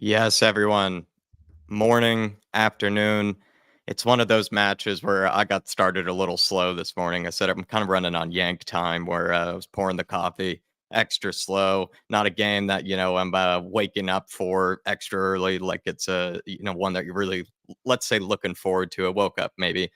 Yes, everyone. Morning, afternoon. It's one of those matches where I got started a little slow this morning. I said I'm kind of running on yank time where I was pouring the coffee extra slow. Not a game that, I'm waking up for extra early. Like it's one that you're really, let's say, looking forward to. I woke up maybe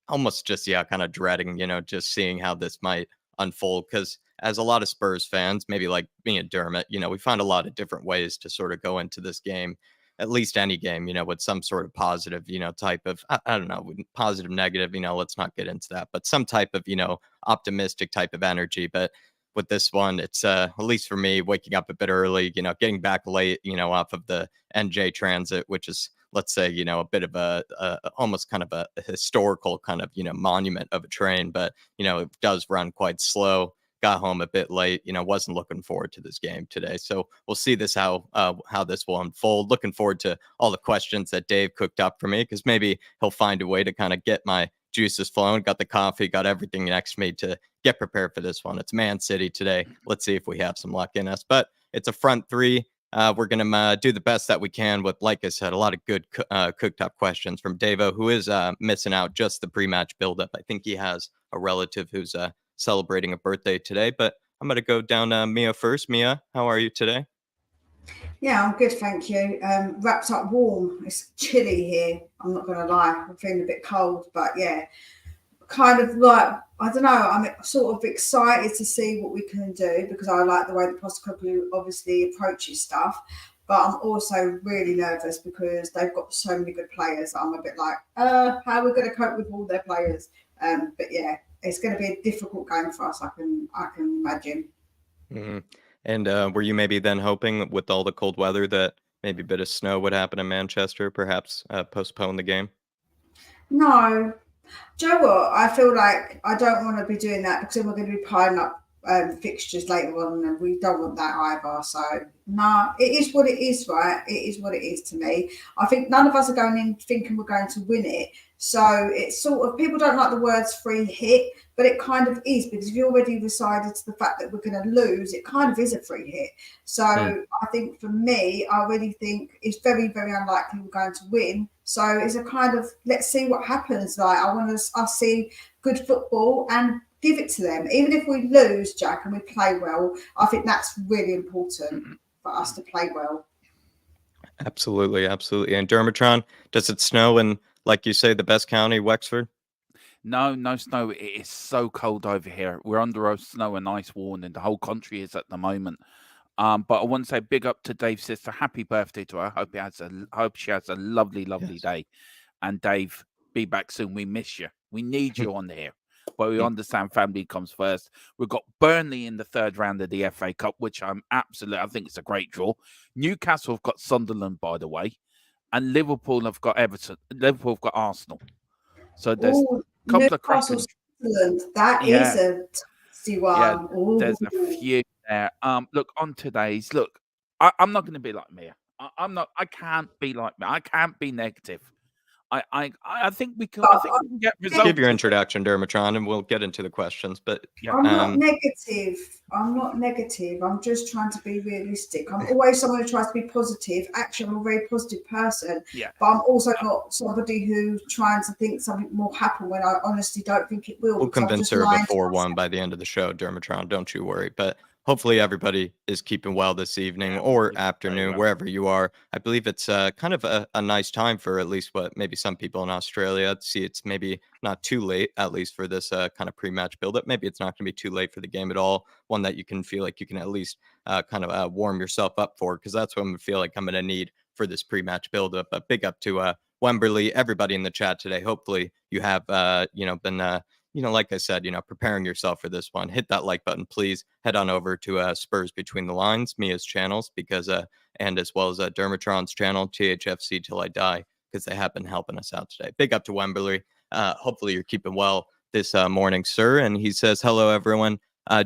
almost just, yeah, kind of dreading, just seeing how this might unfold. Because as a lot of Spurs fans, maybe like me and Dermot, we find a lot of different ways to sort of go into this game, at least any game, with some sort of positive, type of, I don't know, positive, negative, let's not get into that, but some type of, optimistic type of energy. But with this one, it's at least for me, waking up a bit early, getting back late, off of the NJ transit, which is, let's say, a bit of a almost kind of a historical kind of, monument of a train, but, it does run quite slow. Got home a bit late, wasn't looking forward to this game today. So we'll see how this will unfold. Looking forward to all the questions that Dave cooked up for me, because maybe he'll find a way to kind of get my juices flowing. Got the coffee, got everything next to me to get prepared for this one. It's Man City today. Let's see if we have some luck in us. But it's a front three. We're going to do the best that we can with, like I said, a lot of good cooked up questions from Davo, who is missing out just the pre-match buildup. I think he has a relative who's celebrating a birthday today, but I'm going to go down Mia first. Mia, how are you today? Yeah, I'm good, thank you. Wrapped up warm. It's chilly here. I'm not going to lie. I'm feeling a bit cold, but yeah, kind of like, I don't know, I'm sort of excited to see what we can do because I like the way the Postecoglou obviously approaches stuff. But I'm also really nervous because they've got so many good players. I'm a bit like, how are we going to cope with all their players? But yeah, it's going to be a difficult game for us. I can imagine. Mhm. And were you maybe then hoping with all the cold weather that maybe a bit of snow would happen in Manchester, perhaps postpone the game? No, do you know what? I feel like I don't want to be doing that because then we're going to be piling up fixtures later on, and we don't want that either. So, no, it is what it is, right? It is what it is to me. I think none of us are going in thinking we're going to win it. So, it's sort of people don't like the words free hit, but it kind of is because if you already decided to the fact that we're going to lose, it kind of is a free hit. So, Hmm. I think for me, I really think it's very, very unlikely we're going to win. So it's a kind of let's see what happens. Like I want us see good football and give it to them. Even if we lose, Jack, and we play well, I think that's really important for us to play well. Absolutely, absolutely. And Dermatron, does it snow in, like you say, the best county, Wexford? No, no snow. It is so cold over here. We're under a snow and ice warning. The whole country is at the moment. But I want to say big up to Dave's sister. Happy birthday to her. Hope she has a lovely, lovely Yes. day. And Dave, be back soon. We miss you. We need you on here. But we understand family comes first. We've got Burnley in the third round of the FA Cup, which I think it's a great draw. Newcastle have got Sunderland, by the way, and Liverpool have got Everton. Liverpool have got Arsenal. So there's Oh, a couple of Newcastle, cracking. Scotland. That is Yeah, a tasty yeah. one. Ooh. There's a few there. Look on today's look. I'm not going to be like Mia. I'm not. I can't be like Mia. I can't be negative. I think we can. I think we can get Just give your results. introduction, Dermatron, and we'll get into the questions. But Yeah. I'm not negative. I'm not negative. I'm just trying to be realistic. I'm always someone who tries to be positive. Actually, I'm a very positive person, Yeah. but I'm also not somebody who's trying to think something will happen when I honestly don't think it will. we'll Because I'm convince just her of a lying to 4-1 myself. by the end of the show, Dermatron. Don't you worry. But hopefully everybody is keeping well this evening Yeah. We're or keeping very afternoon, well. wherever you are. I believe it's kind of a nice time for at least what maybe some people in Australia see. It's maybe not too late, at least for this kind of pre-match build-up. Maybe it's not going to be too late for the game at all. One that you can feel like you can at least kind of warm yourself up for, because that's what I'm going to feel like I'm going to need for this pre-match build-up. But big up to Wembley, everybody in the chat today. Hopefully you have, been like I said, preparing yourself for this one. Hit that like button, please. Head on over to Spurs Between the Lines, Mia's channels, because and as well as Dermatron's channel, THFC Till I Die, because they have been helping us out today. Big up to Wembley. Hopefully you're keeping well this morning, sir. And he says, hello, everyone.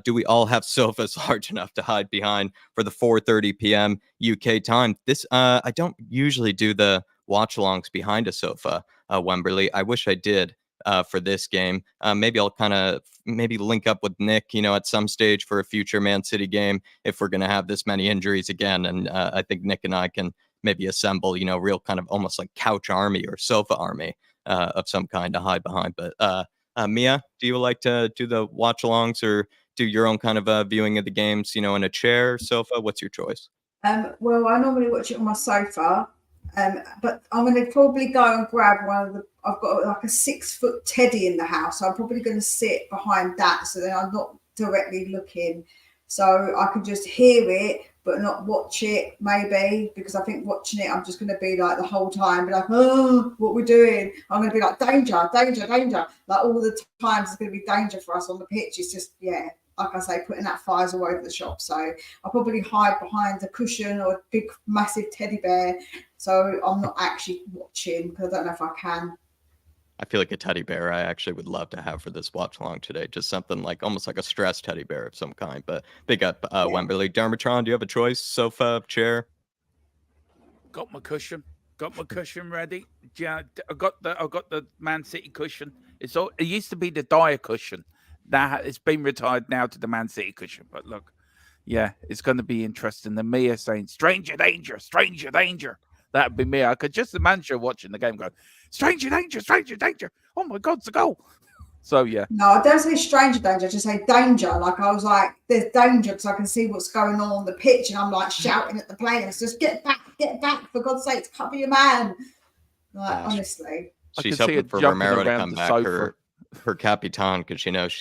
Do we all have sofas large enough to hide behind for the 4:30 p.m. UK time? This I don't usually do the watch-alongs behind a sofa, Wembley. I wish I did for this game. Maybe I'll kind of maybe link up with Nick, at some stage for a future Man City game if we're going to have this many injuries again. And I think Nick and I can maybe assemble, real kind of almost like couch army or sofa army of some kind to hide behind. But Mia, do you like to do the watch-alongs or do your own kind of viewing of the games, in a chair, sofa? What's your choice? Well, I normally watch it on my sofa, but I'm going to probably go and grab one of the. I've got like a 6-foot teddy in the house, so I'm probably going to sit behind that, so then I'm not directly looking, so I can just hear it but not watch it, maybe, because I think watching it, I'm just going to be like the whole time, be like, oh, what we're doing. I'm going to be like, danger, danger, danger. Like all the times it's going to be danger for us on the pitch. It's just, yeah, like I say, putting that fires all over the shop. So I'll probably hide behind a cushion or a big, massive teddy bear. So I'm not actually watching because I don't know if I can. I feel like a teddy bear I actually would love to have for this watch along today. Just something like almost like a stressed teddy bear of some kind. But big up Wembley. Dermatron, do you have a choice? Sofa, chair? Got my cushion. Got my cushion ready. Yeah, I got the Man City cushion. It used to be the Dyer cushion. That it's been retired now to the Man City cushion. But look, yeah, it's going to be interesting. The Mia saying stranger danger, stranger danger. That'd be me. I could just imagine watching the game going, stranger danger, stranger danger. Oh my God, it's a goal. So yeah. No, I don't say stranger danger, I just say danger. Like I was like, there's danger because I can see what's going on the pitch, and I'm like shouting at the players, just get back, for God's sake, cover your man. Like honestly. She's hoping for Romero to come back. Her Capitan, because she knows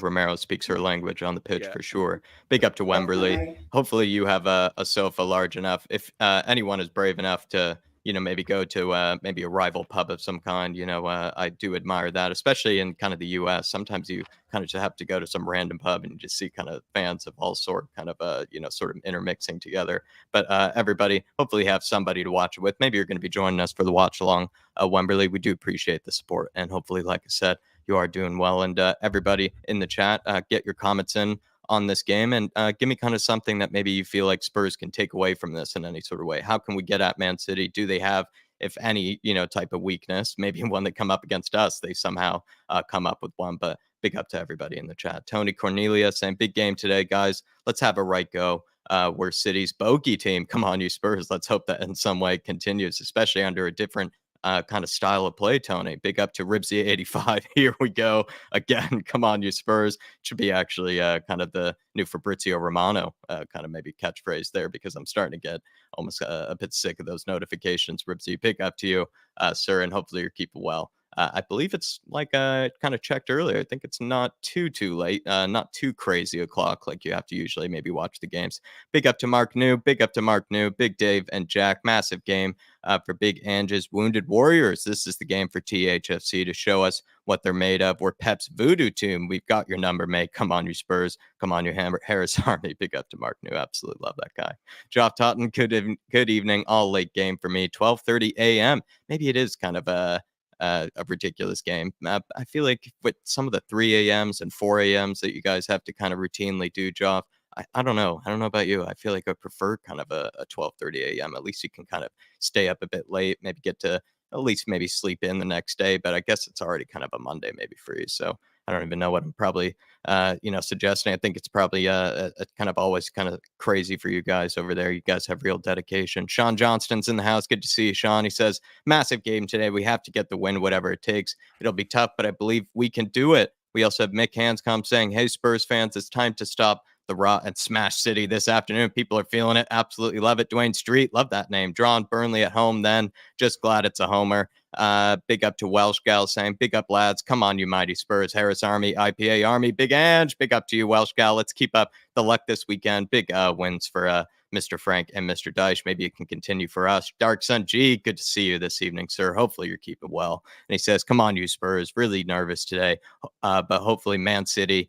Romero speaks her language on the pitch for sure. Big up to Wembley. Definitely. Hopefully you have a sofa large enough. If anyone is brave enough to, maybe go to maybe a rival pub of some kind, I do admire that, especially in kind of the U.S. Sometimes you kind of just have to go to some random pub and you just see kind of fans of all sort kind of, sort of intermixing together. But everybody, hopefully have somebody to watch it with. Maybe you're going to be joining us for the watch along, Wembley. We do appreciate the support. And hopefully, like I said, you are doing well. And everybody in the chat, get your comments in on this game and give me kind of something that maybe you feel like Spurs can take away from this in any sort of way. How can we get at Man City? Do they have, if any, type of weakness? Maybe when they come up against us, they somehow come up with one. But big up to everybody in the chat. Tony Cornelia saying, big game today, guys. Let's have a right go. We're City's bogey team. Come on, you Spurs. Let's hope that in some way continues, especially under a different kind of style of play, Tony. Big up to Ribsy85. Here we go again. Come on, you Spurs. Should be actually kind of the new Fabrizio Romano kind of maybe catchphrase there, because I'm starting to get almost a bit sick of those notifications. Ribsy, big up to you, sir, and hopefully you're keeping well. I believe it's like kind of checked earlier. I think it's not too late, not too crazy o'clock like you have to usually maybe watch the games. Big up to Mark New, big up to Mark New, Big Dave and Jack. Massive game for Big Ange's Wounded Warriors. This is the game for THFC to show us what they're made of. We're Pep's voodoo tomb. We've got your number, mate. Come on, you Spurs. Come on, you Harris Army. Big up to Mark New. Absolutely love that guy. Geoff Totten, good evening. All late game for me. 12:30 a.m. Maybe it is kind of a ridiculous game. I feel like with some of the 3 a.m.s and 4 a.m.s that you guys have to kind of routinely do, Geoff, I don't know. I don't know about you. I feel like I prefer kind of a 12:30 a.m. At least you can kind of stay up a bit late, maybe get to at least maybe sleep in the next day. But I guess it's already kind of a Monday maybe for you. So I don't even know what I'm probably, suggesting. I think it's probably a kind of always kind of crazy for you guys over there. You guys have real dedication. Sean Johnston's in the house. Good to see you, Sean. He says, massive game today. We have to get the win, whatever it takes. It'll be tough, but I believe we can do it. We also have Mick Hanscom saying, hey, Spurs fans, it's time to stop the Raw and Smash City this afternoon. People are feeling it. Absolutely love it. Dwayne Street, love that name. Drawn Burnley at home then. Just glad it's a homer. Big up to Welsh Gal saying, big up, lads. Come on, you mighty Spurs. Harris Army, IPA Army, Big Ange. Big up to you, Welsh Gal. Let's keep up the luck this weekend. Big wins for Mr. Frank and Mr. Dyche. Maybe it can continue for us. Dark Sun G, good to see you this evening, sir. Hopefully you're keeping well. And he says, come on, you Spurs. Really nervous today. But hopefully Man City,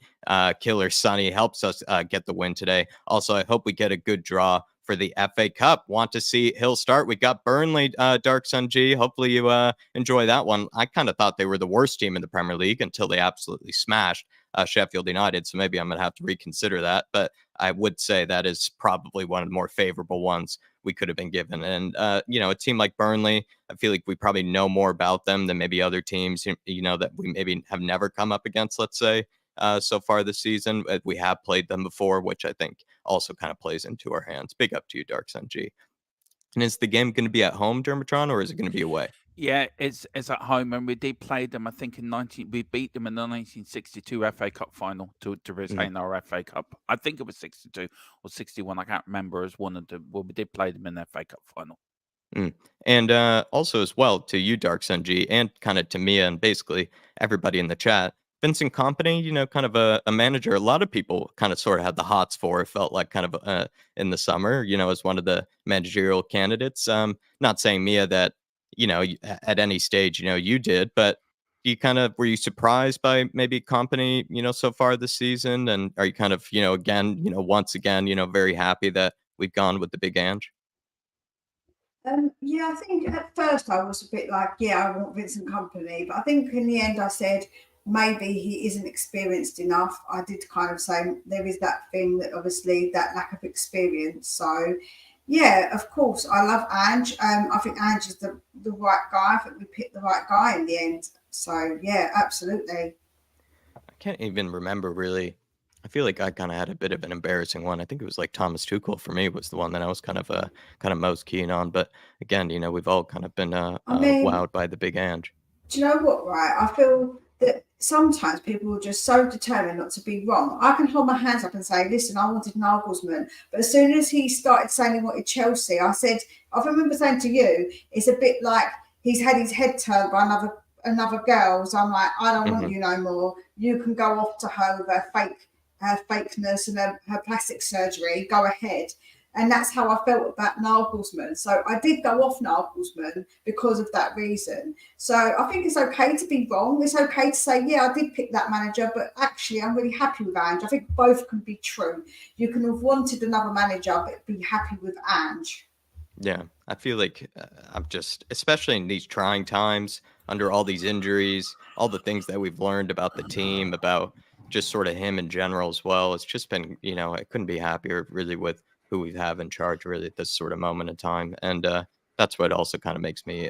Killer Sonny helps us get the win today. Also, I hope we get a good draw for the FA Cup. Want to see Hill start. We got Burnley, Dark Sun G. Hopefully you enjoy that one. I kind of thought they were the worst team in the Premier League until they absolutely smashed Sheffield United. So maybe I'm going to have to reconsider that. But I would say that is probably one of the more favorable ones we could have been given. And, a team like Burnley, I feel like we probably know more about them than maybe other teams, that we maybe have never come up against, let's say, so far this season. We have played them before, which I think also kind of plays into our hands. Big up to you, Dark Sun G. And is the game going to be at home, Dermatron, or is it going to be away? Yeah, it's at home, and we did play them. I think we beat them in the 1962 FA Cup final to retain our FA Cup. I think it was 62 or 61. I can't remember as one of them. Well, we did play them in the FA Cup final. And also as well to you, Dark Sun G, and kind of to Mia and basically everybody in the chat. Vincent Kompany, kind of a manager a lot of people kind of sort of had the hots for. It felt like kind of in the summer, as one of the managerial candidates. Not saying, Mia, that, at any stage, you did, but were you surprised by maybe Kompany, so far this season? And are you kind of, again, once again, very happy that we've gone with the big Ange? Yeah, I think at first I was a bit like, yeah, I want Vincent Kompany, but I think in the end I said maybe he isn't experienced enough. I did kind of say there is that thing that obviously that lack of experience. So yeah, of course, I love Ange. I think Ange is the right guy. I think we picked the right guy in the end. So yeah, absolutely. I can't even remember really. I feel like I kind of had a bit of an embarrassing one. I think it was like Thomas Tuchel for me was the one that I was kind of most keen on. But again, we've all kind of been I mean, wowed by the big Ange. do you know what, right? I feel that sometimes people are just so determined not to be wrong. I can hold my hands up and say, listen, I wanted Nagelsmann. But as soon as he started saying he wanted Chelsea, I remember saying to you, it's a bit like he's had his head turned by another girl. So I'm like, I don't want you no more. You can go off to her with her fakeness and her plastic surgery. Go ahead. And that's how I felt about Nagelsmann. So I did go off Nagelsmann because of that reason. So I think it's okay to be wrong. It's okay to say, yeah, I did pick that manager, but actually I'm really happy with Ange. I think both can be true. You can have wanted another manager, but be happy with Ange. Yeah, I feel like I'm just, especially in these trying times, under all these injuries, all the things that we've learned about the team, about just sort of him in general as well. It's just been, I couldn't be happier really with who we have in charge really at this sort of moment in time. And that's what also kind of makes me,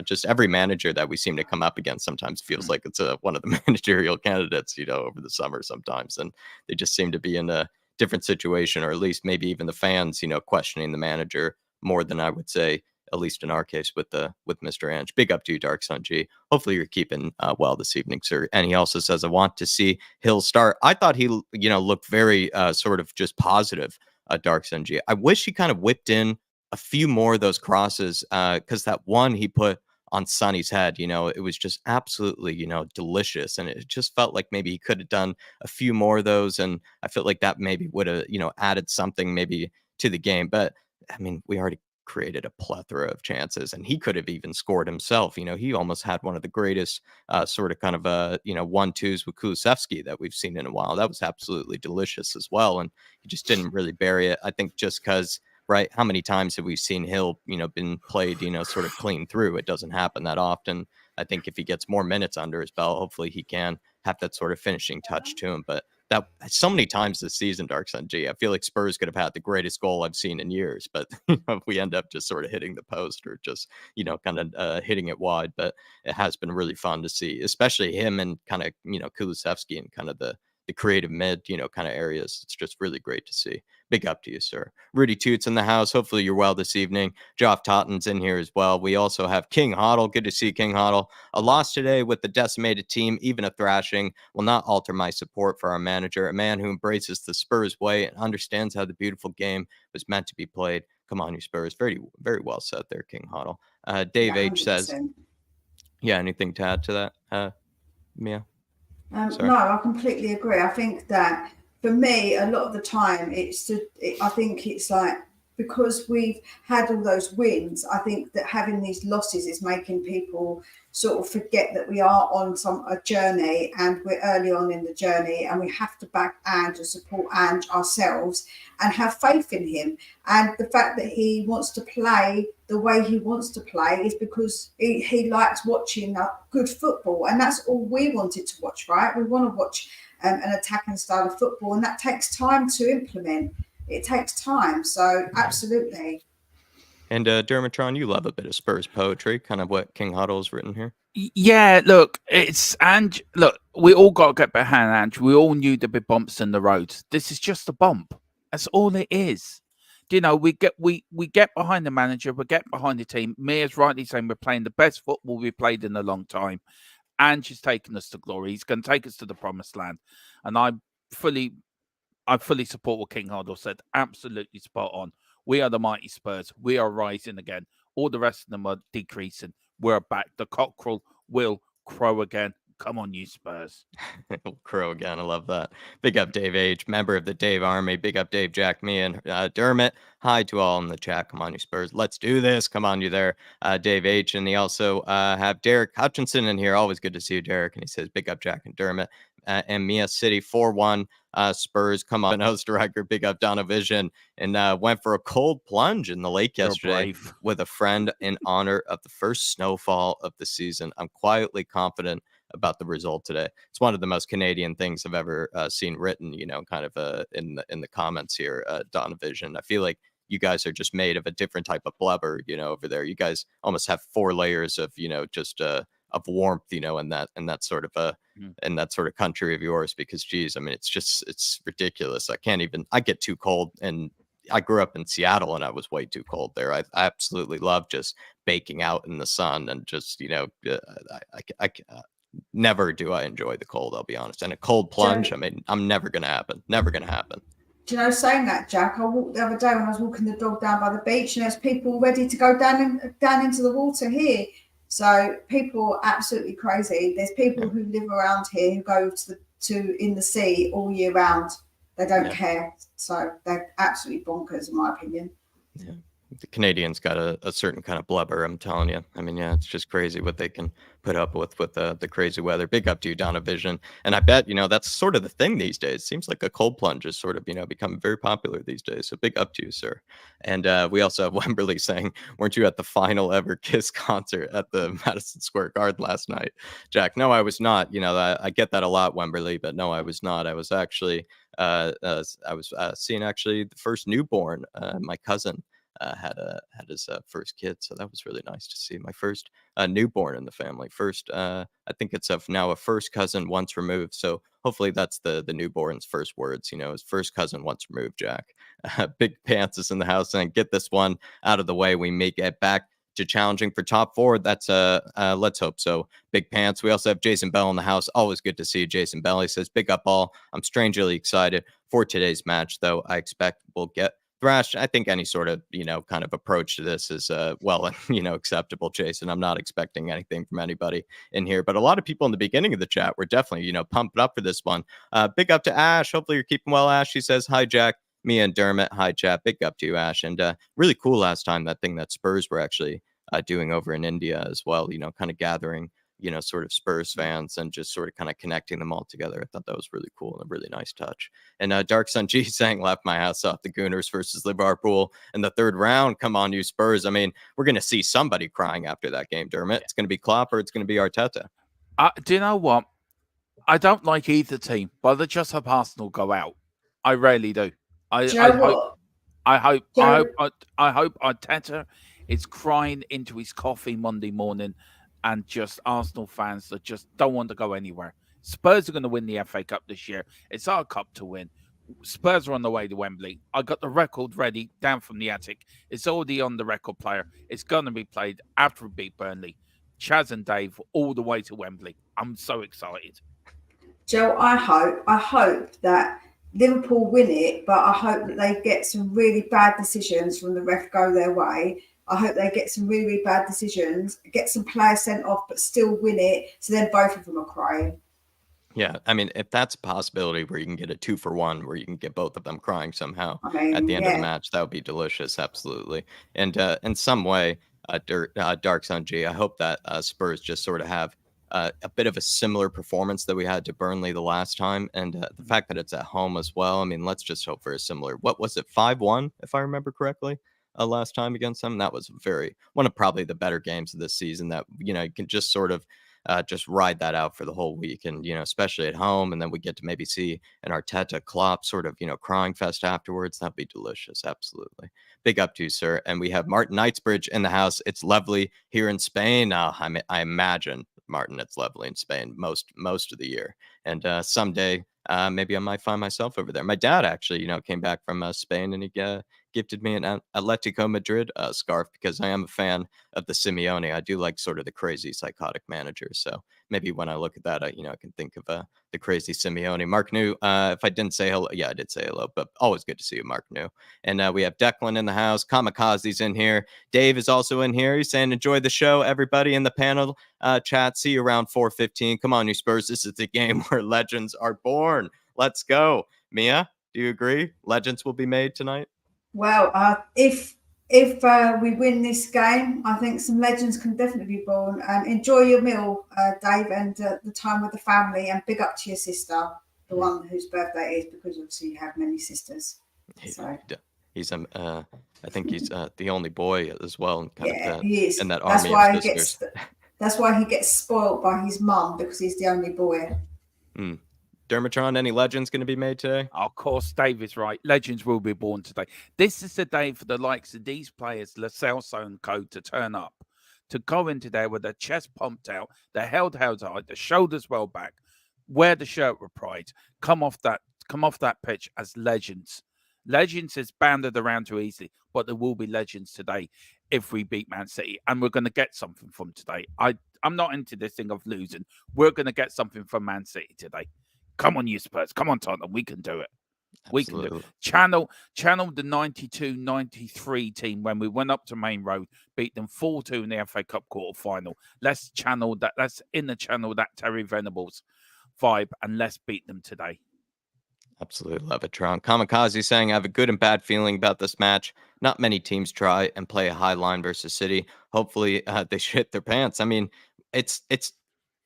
just every manager that we seem to come up against sometimes feels like it's one of the managerial candidates, over the summer sometimes. And they just seem to be in a different situation, or at least maybe even the fans, questioning the manager more than I would say, at least in our case with Mr. Ange. Big up to you, Dark Sun G. Hopefully you're keeping well this evening, sir. And he also says, I want to see Hill start. I thought he, looked very sort of just positive, Dark Sun G. I wish he kind of whipped in a few more of those crosses because that one he put on Sonny's head, it was just absolutely, delicious. And it just felt like maybe he could have done a few more of those. And I felt like that maybe would have, added something maybe to the game. But I mean, we already created a plethora of chances, and he could have even scored himself. He almost had one of the greatest sort of kind of 1-2s with Kulusevski that we've seen in a while. That was absolutely delicious as well, and he just didn't really bury it. I think just because, right? How many times have we seen Hill, been played, sort of clean through? It doesn't happen that often. I think if he gets more minutes under his belt, hopefully he can have that sort of finishing touch to him. But that so many times this season, Dark Sun G, I feel like Spurs could have had the greatest goal I've seen in years, but we end up just sort of hitting the post or just, kind of hitting it wide. But it has been really fun to see, especially him and kind of, Kulusevski and kind of the creative mid, kind of areas. It's just really great to see. Big up to you, sir. Rudy Toots in the house. Hopefully you're well this evening. Joff Totten's in here as well. We also have King Hoddle. Good to see King Hoddle. A loss today with the decimated team, even a thrashing, will not alter my support for our manager, a man who embraces the Spurs way and understands how the beautiful game was meant to be played. Come on, you Spurs. Very, very well said there, King Hoddle. Dave Yeah, H says, 100%. yeah, anything to add to that, Mia? No, I completely agree. I think that for me, a lot of the time, I think it's like because we've had all those wins, I think that having these losses is making people sort of forget that we are on a journey and we're early on in the journey and we have to back Ange and support Ange ourselves and have faith in him. And the fact that he wants to play the way he wants to play is because he likes watching good football. And that's all we wanted to watch, right? We want to watch an attacking style of football, and that takes time to implement. It takes time. So absolutely. And Dermatron, you love a bit of Spurs poetry, kind of what King Huddle's written here. Yeah, look, it's Ange. Look, we all got to get behind Ange. We all knew there'd be bumps in the road. This is just a bump. That's all it is. you know, we get behind the manager, we get behind the team. Mia's rightly saying we're playing the best football we've played in a long time. And she's taken us to glory. He's going to take us to the promised land. And I fully support what King Hardle said. Absolutely spot on. We are the mighty Spurs. We are rising again. All the rest of them are decreasing. We're back. The cockerel will crow again. Come on, you Spurs. Crow again. I love that. Big up Dave H, member of the Dave Army. Big up Dave, Jack, me, and Dermot. Hi to all in the chat. Come on, you Spurs. Let's do this. Come on, you there, Dave H. And he also have Derek Hutchinson in here. Always good to see you, Derek. And he says, big up Jack and Dermot. And Mia City 4-1 Spurs. Come on, host director. Big up Donna Vision. And went for a cold plunge in the lake yesterday with a friend in honor of the first snowfall of the season. I'm quietly confident about the result today. It's one of the most Canadian things I've ever seen written, you know, kind of in the comments here, Donna Vision. I feel like you guys are just made of a different type of blubber, you know, over there. You guys almost have 4 layers of, you know, just of warmth, you know, in that sort of in that sort of country of yours, because geez, I mean, it's ridiculous. I get too cold, and I grew up in Seattle and I was way too cold there. I absolutely love just baking out in the sun and just, you know, never do I enjoy the cold, I'll be honest. And a cold plunge, I mean, I'm never going to happen. Never going to happen. Do you know, saying that, Jack, I walked the other day when I was walking the dog down by the beach, and there's people ready to go down into the water here. So people are absolutely crazy. There's people who live around here who go to in the sea all year round. They don't care. So they're absolutely bonkers, in my opinion. Yeah. The Canadians got a certain kind of blubber, I'm telling you. I mean, yeah, it's just crazy what they can put up with the crazy weather. Big up to you, Donna Vision. And I bet, you know, that's sort of the thing these days. Seems like a cold plunge is sort of, you know, becoming very popular these days. So big up to you, sir. And we also have Wemberley saying, weren't you at the final ever Kiss concert at the Madison Square Garden last night? Jack, no, I was not. You know, I get that a lot, Wemberley, but no, I was not. I was actually, seeing actually the first newborn, my cousin. Had his first kid, so that was really nice to see. My first newborn in the family. First, I think it's now a first cousin once removed. So hopefully that's the newborn's first words. You know, his first cousin once removed. Jack, Big Pants is in the house, and get this one out of the way. We may get back to challenging for top 4. That's let's hope so. Big Pants. We also have Jason Bell in the house. Always good to see you, Jason Bell. He says, big up all. I'm strangely excited for today's match, though. I expect we'll get thrashed. I think any sort of, you know, kind of approach to this is well, you know, acceptable, Jason. I'm not expecting anything from anybody in here, but a lot of people in the beginning of the chat were definitely, you know, pumped up for this one. Big up to Ash. Hopefully you're keeping well, Ash. She says, hi, Jack, me and Dermot. Hi, chat. Big up to you, Ash. And really cool last time, that thing that Spurs were actually doing over in India as well, you know, kind of gathering, you know, sort of Spurs fans and just sort of kind of connecting them all together. I thought that was really cool and a really nice touch. And Dark Sun G saying, left my house off, the Gooners versus Liverpool in the 3rd round. Come on, you Spurs. I mean, we're going to see somebody crying after that game, Dermot. It's going to be Klopp or it's going to be Arteta. Do you know what? I don't like either team, but they just have Arsenal go out. I really do. I hope Arteta is crying into his coffee Monday morning, and just Arsenal fans that just don't want to go anywhere. Spurs are going to win the FA Cup this year. It's our cup to win. Spurs are on the way to Wembley. I got the record ready down from the attic. It's already on the record player. It's going to be played after we beat Burnley. Chaz and Dave all the way to Wembley. I'm so excited. Joe, I hope that Liverpool win it, but I hope that they get some really bad decisions from the ref go their way. I hope they get some really, really bad decisions, get some players sent off, but still win it. So then both of them are crying. Yeah, I mean, if that's a possibility where you can get a 2-for-1, where you can get both of them crying somehow at the end of the match, that would be delicious, absolutely. And in some way, Dark Sun G, I hope that Spurs just sort of have a bit of a similar performance that we had to Burnley the last time, and the fact that it's at home as well. I mean, let's just hope for a similar. What was it, 5-1, if I remember correctly? Last time against them. That was one of probably the better games of this season that, you know, you can just sort of just ride that out for the whole week. And, you know, especially at home. And then we get to maybe see an Arteta Klopp sort of, you know, crying fest afterwards. That'd be delicious. Absolutely. Big up to you, sir. And we have Martin Knightsbridge in the house. It's lovely here in Spain. I imagine, Martin, it's lovely in Spain most of the year. And someday maybe I might find myself over there. My dad actually, you know, came back from Spain, and he gifted me an Atletico Madrid scarf because I am a fan of the Simeone. I do like sort of the crazy psychotic managers. So maybe when I look at that, I can think of the crazy Simeone. Mark New, if I didn't say hello, yeah, I did say hello, but always good to see you, Mark New. And we have Declan in the house. Kamikaze's in here. Dave is also in here. He's saying, enjoy the show. Everybody in the panel chat. See you around 4:15. Come on, you Spurs. This is the game where legends are born. Let's go. Mia, do you agree? Legends will be made tonight? Well, if we win this game, I think some legends can definitely be born. Enjoy your meal, Dave, and the time with the family, and big up to your sister, the one whose birthday it is, because obviously you have many sisters. So. He's I think he's the only boy as well, and he is. in that That's army why of sisters. That's why he gets spoiled by his mum, because he's the only boy. Dermatron, any legends going to be made today? Of course, Dave is right. Legends will be born today. This is the day for the likes of these players, Lo Celso and co, to turn up, to go into there with their chest pumped out, their held high, the shoulders well back, wear the shirt with pride, come off that pitch as legends. Legends is banded around too easily, but there will be legends today if we beat Man City, and we're going to get something from today. I'm not into this thing of losing. We're going to get something from Man City today. Come on, you Spurs. Come on, Tottenham. We can do it. We can do it. Channel the 92-93 team when we went up to Main Road, beat them 4-2 in the FA Cup quarter final. Let's channel that. Let's channel that Terry Venables vibe, and let's beat them today. Absolutely love it, Tron. Kamikaze saying, I have a good and bad feeling about this match. Not many teams try and play a high line versus City. Hopefully they shit their pants. I mean, it's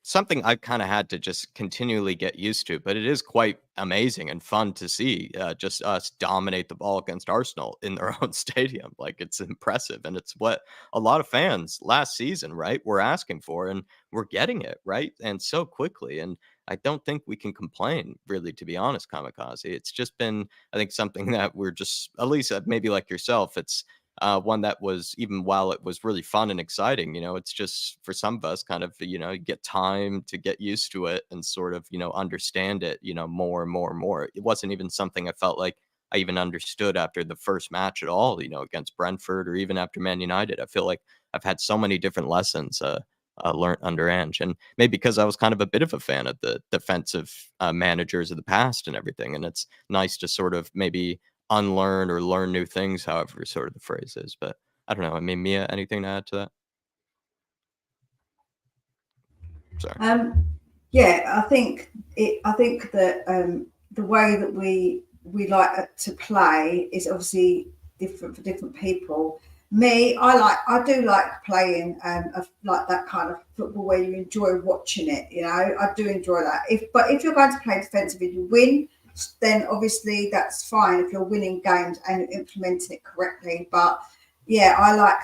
something I've kind of had to just continually get used to, but it is quite amazing and fun to see just us dominate the ball against Arsenal in their own stadium. Like, it's impressive, and it's what a lot of fans last season, right, were asking for, and we're getting it, right, and so quickly. And I don't think we can complain, really, to be honest, Kamikaze. It's just been, I think, something that we're just, at least maybe like yourself, it's one that was, even while it was really fun and exciting, it's just for some of us kind of, you get time to get used to it and sort of, understand it, more and more and more. It wasn't even something I felt like I even understood after the first match at all, against Brentford, or even after Man United. I feel like I've had so many different lessons learned under Ange, and maybe because I was kind of a bit of a fan of the defensive managers of the past and everything. And it's nice to sort of maybe unlearn or learn new things, however sort of the phrase is. But I don't know. I mean, Mia, anything to add to that? Sorry. Yeah, I think that the way that we like to play is obviously different for different people. Me, I do like playing like that kind of football where you enjoy watching it. I do enjoy that. But if you're going to play defensively, you win, then obviously that's fine if you're winning games and you're implementing it correctly. But yeah, I like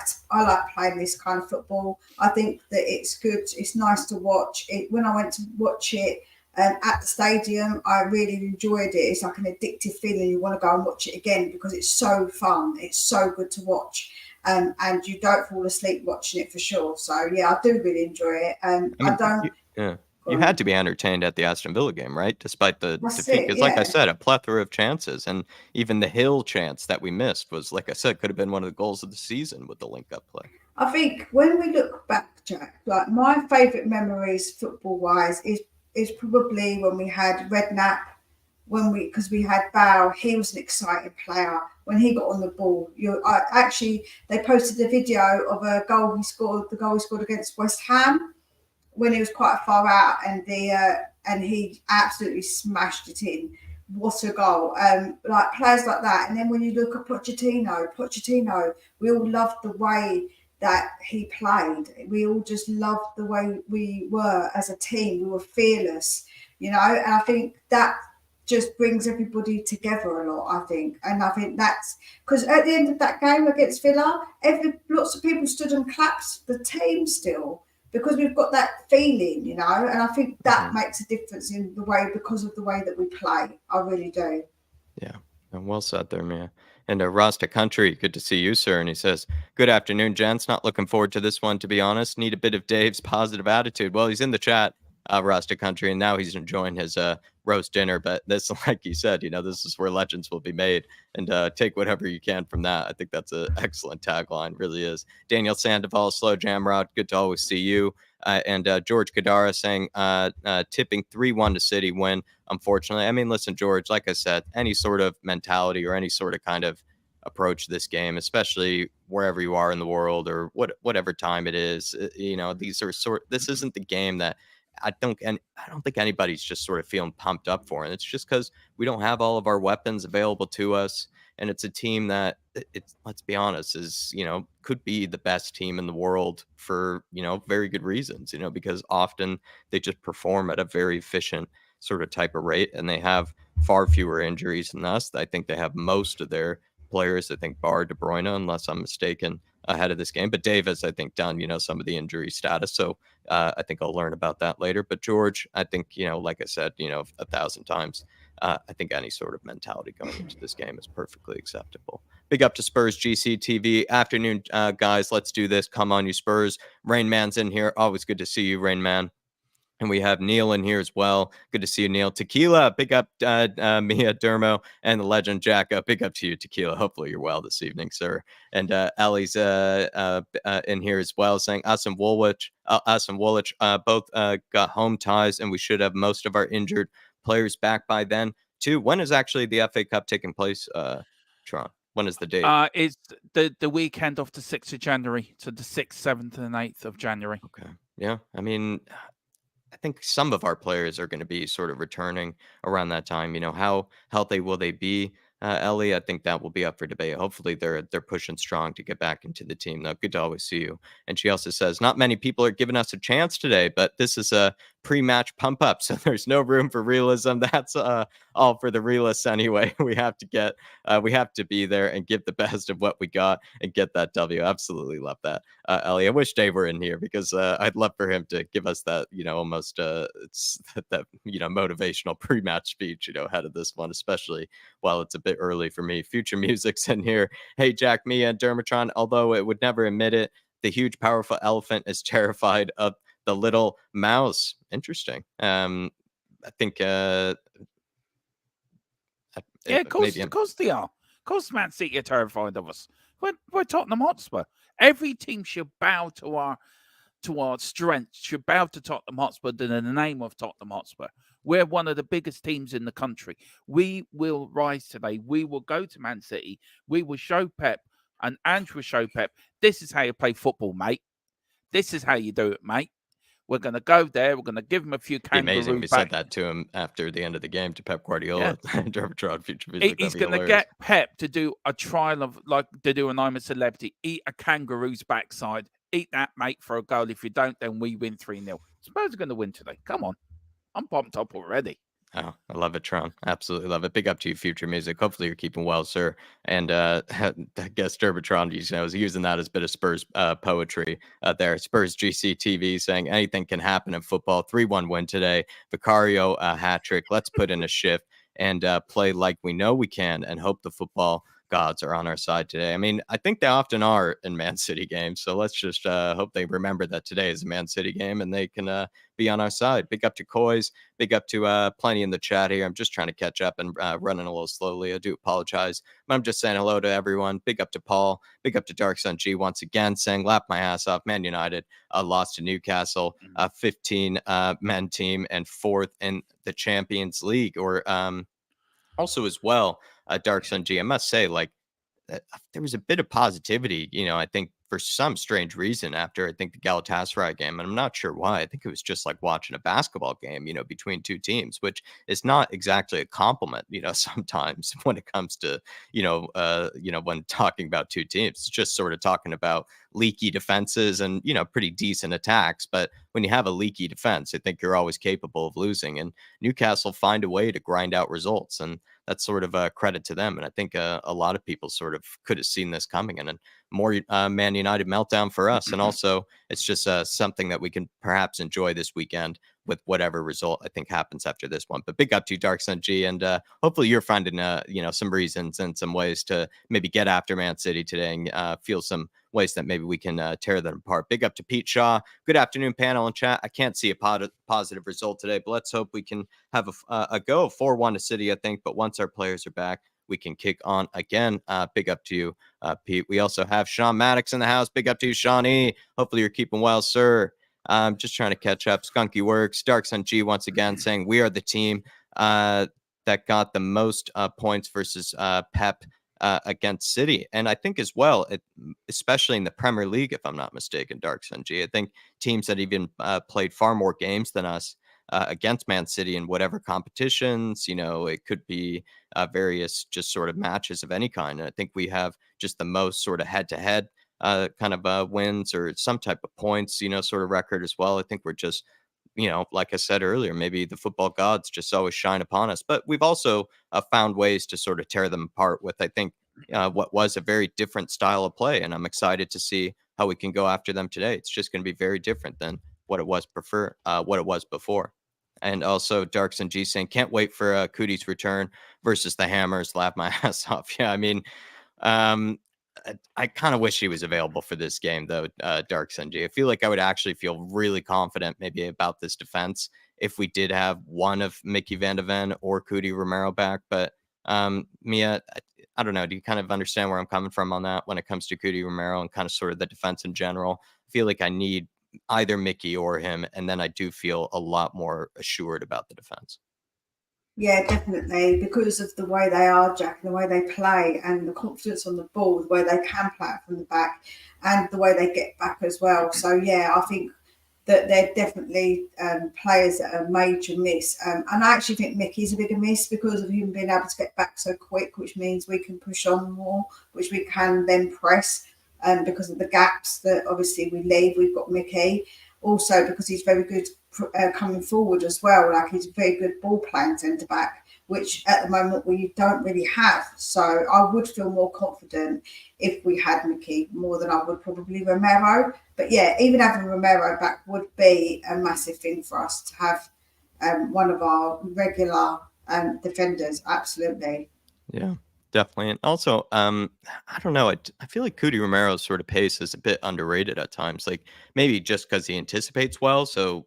playing this kind of football. I think that it's good. It's nice to watch it. When I went to watch it at the stadium, I really enjoyed it. It's like an addictive feeling. You want to go and watch it again because it's so fun. It's so good to watch. And you don't fall asleep watching it for sure. So yeah, I do really enjoy it. You had to be entertained at the Aston Villa game, right? Despite the defeat, because like I said, a plethora of chances, and even the Hill chance that we missed was, like I said, could have been one of the goals of the season with the link-up play. I think when we look back, Jack, like my favourite memories football-wise is probably when we had Redknapp, because we had Bow. He was an exciting player. When he got on the ball, they posted a video of a goal he scored, the goal he scored against West Ham, when he was quite far out, and he absolutely smashed it in. What a goal! Like players like that. And then when you look at Pochettino, we all loved the way that he played. We all just loved the way we were as a team. We were fearless, and I think that just brings everybody together a lot, I think. And I think that's because at the end of that game against Villa, lots of people stood and clapped the team still, because we've got that feeling, and I think that makes a difference in the way, because of the way that we play. I really do. Yeah, and well said there, Mia. And Rasta Country, good to see you, sir. And he says, good afternoon, gents. Not looking forward to this one, to be honest. Need a bit of Dave's positive attitude. Well, he's in the chat. Rasta country, and now he's enjoying his roast dinner. But this, like you said, this is where legends will be made, and take whatever you can from that. I think that's an excellent tagline, really is. Daniel Sandoval, Slow Jamrod, good to always see you. And George Kadara saying tipping 3-1 to City win. Unfortunately, I mean, listen, George, like I said, any sort of mentality or any sort of kind of approach this game, especially wherever you are in the world or whatever time it is, this isn't the game that I don't think anybody's just sort of feeling pumped up for. And it's just because we don't have all of our weapons available to us. And it's a team that let's be honest, is, could be the best team in the world for, very good reasons, because often they just perform at a very efficient sort of type of rate, and they have far fewer injuries than us. I think they have most of their players, I think, bar De Bruyne, unless I'm mistaken, ahead of this game. But Davis, I think, done, some of the injury status. So I think I'll learn about that later. But George, I think, like I said, 1,000 times, I think any sort of mentality going into this game is perfectly acceptable. Big up to Spurs GC TV. Afternoon, guys. Let's do this. Come on, you Spurs. Rain Man's in here. Always good to see you, Rain Man. And we have Neil in here as well. Good to see you, Neil. Tequila, big up Mia Dermo, and the legend Jacko. Big up to you, Tequila. Hopefully you're well this evening, sir. And Ellie's in here as well, saying us and Woolwich both got home ties, and we should have most of our injured players back by then, too. When is actually the FA Cup taking place, Tron? When is the date? It's the weekend of the 6th of January, so the 6th, 7th, and 8th of January. Okay. Yeah, I mean, I think some of our players are going to be sort of returning around that time. How healthy will they be, Ellie? I think that will be up for debate. Hopefully, they're pushing strong to get back into the team. Though, good to always see you. And she also says, not many people are giving us a chance today, but this is a pre-match pump up, so there's no room for realism. That's all for the realists anyway. We have to be there and give the best of what we got and get that W. Absolutely love that, Ellie. I wish Dave were in here because I'd love for him to give us that, almost it's that motivational pre-match speech, ahead of this one, especially while it's a bit early for me. Future Music's in here. Hey, Jack, Mia, and Dermatron, although it would never admit it, the huge, powerful elephant is terrified of the little mouse. Interesting. I think of course they are. Of course, Man City are terrified of us. We're Tottenham Hotspur. Every team should bow to our strength, should bow to Tottenham Hotspur in the name of Tottenham Hotspur. We're one of the biggest teams in the country. We will rise today. We will go to Man City. We will show Pep, and Ange will show Pep, this is how you play football, mate. This is how you do it, mate. We're going to go there. We're going to give him a few kangaroos. Amazing. We said that to him after the end of the game, to Pep Guardiola. Yeah. Future Music. He's going to get Pep to do a trial of, like, to do an I'm a Celebrity. Eat a kangaroo's backside. Eat that, mate, for a goal. If you don't, then we win 3-0. Spurs are going to win today. Come on. I'm pumped up already. Oh, I love it, Tron. Absolutely love it. Big up to you, Future Music. Hopefully you're keeping well, sir. And I guess Derbatron, is using that as a bit of Spurs poetry there. Spurs GC TV saying anything can happen in football. 3-1 win today. Vicario hat trick. Let's put in a shift and play like we know we can and hope the football gods are on our side today. I mean, I think they often are in Man City games. So let's just hope they remember that today is a Man City game and they can be on our side. Big up to Coys. Big up to plenty in the chat here. I'm just trying to catch up and running a little slowly. I do apologize, but I'm just saying hello to everyone. Big up to Paul. Big up to Dark Sun G once again, saying lap my ass off. Man United lost to Newcastle, 15 men team and 4th in the Champions League. Or also as well, Dark Sun G, I must say, like, there was a bit of positivity, I think for some strange reason after, I think, the Galatasaray game, and I'm not sure why. I think it was just like watching a basketball game, between two teams, which is not exactly a compliment, sometimes when it comes to, when talking about two teams. It's just sort of talking about leaky defenses and, pretty decent attacks. But when you have a leaky defense, I think you're always capable of losing. And Newcastle find a way to grind out results. And that's sort of a credit to them. And I think a lot of people sort of could have seen this coming, and more Man United meltdown for us. And also it's just something that we can perhaps enjoy this weekend with whatever result I think happens after this one. But big up to you, Dark Sun G, and hopefully you're finding some reasons and some ways to maybe get after Man City today and feel some ways that maybe we can tear them apart. Big up to Pete Shaw. Good afternoon, panel and chat. I can't see a positive result today, but let's hope we can have a go 4-1 to City, I think. But once our players are back, we can kick on again. Big up to you, Pete. We also have Sean Maddox in the house. Big up to you, Shawnee. Hopefully you're keeping well, sir. Just trying to catch up. Skunky Works. Dark Sun G once again saying we are the team that got the most points versus Pep against City. And I think as well, especially in the Premier League, if I'm not mistaken, Dark Sun G, I think teams that even played far more games than us against Man City in whatever competitions, it could be various just sort of matches of any kind. And I think we have just the most sort of head-to-head kind of wins or some type of points, sort of record as well. I think we're just, like I said earlier, maybe the football gods just always shine upon us. But we've also found ways to sort of tear them apart with, I think, what was a very different style of play. And I'm excited to see how we can go after them today. It's just going to be very different than what it was before. And also Darks and G saying, can't wait for Cootie's return versus the Hammers. Laugh my ass off. Yeah, I mean, I kind of wish he was available for this game, though, Darks and G. I feel like I would actually feel really confident maybe about this defense if we did have one of Mickey Van de Ven or Cootie Romero back. But Mia, I don't know. Do you kind of understand where I'm coming from on that when it comes to Cootie Romero and kind of sort of the defense in general? I feel like I need either Mickey or him, and then I do feel a lot more assured about the defense. Yeah, definitely, because of the way they are, Jack, and the way they play and the confidence on the ball, the way they can play it from the back and the way they get back as well. So, yeah, I think that they're definitely players that are major miss. And I actually think Mickey's a bigger miss because of him being able to get back so quick, which means we can push on more, which we can then press. Because of the gaps that obviously we leave, we've got Mickey. Also because he's very good coming forward as well. Like he's a very good ball playing centre back, which at the moment we don't really have. So I would feel more confident if we had Mickey more than I would probably Romero. But yeah, even having Romero back would be a massive thing for us to have one of our regular defenders. Absolutely. Yeah. Definitely. And also, I don't know. I feel like Cootie Romero's sort of pace is a bit underrated at times. Like maybe just because he anticipates well, so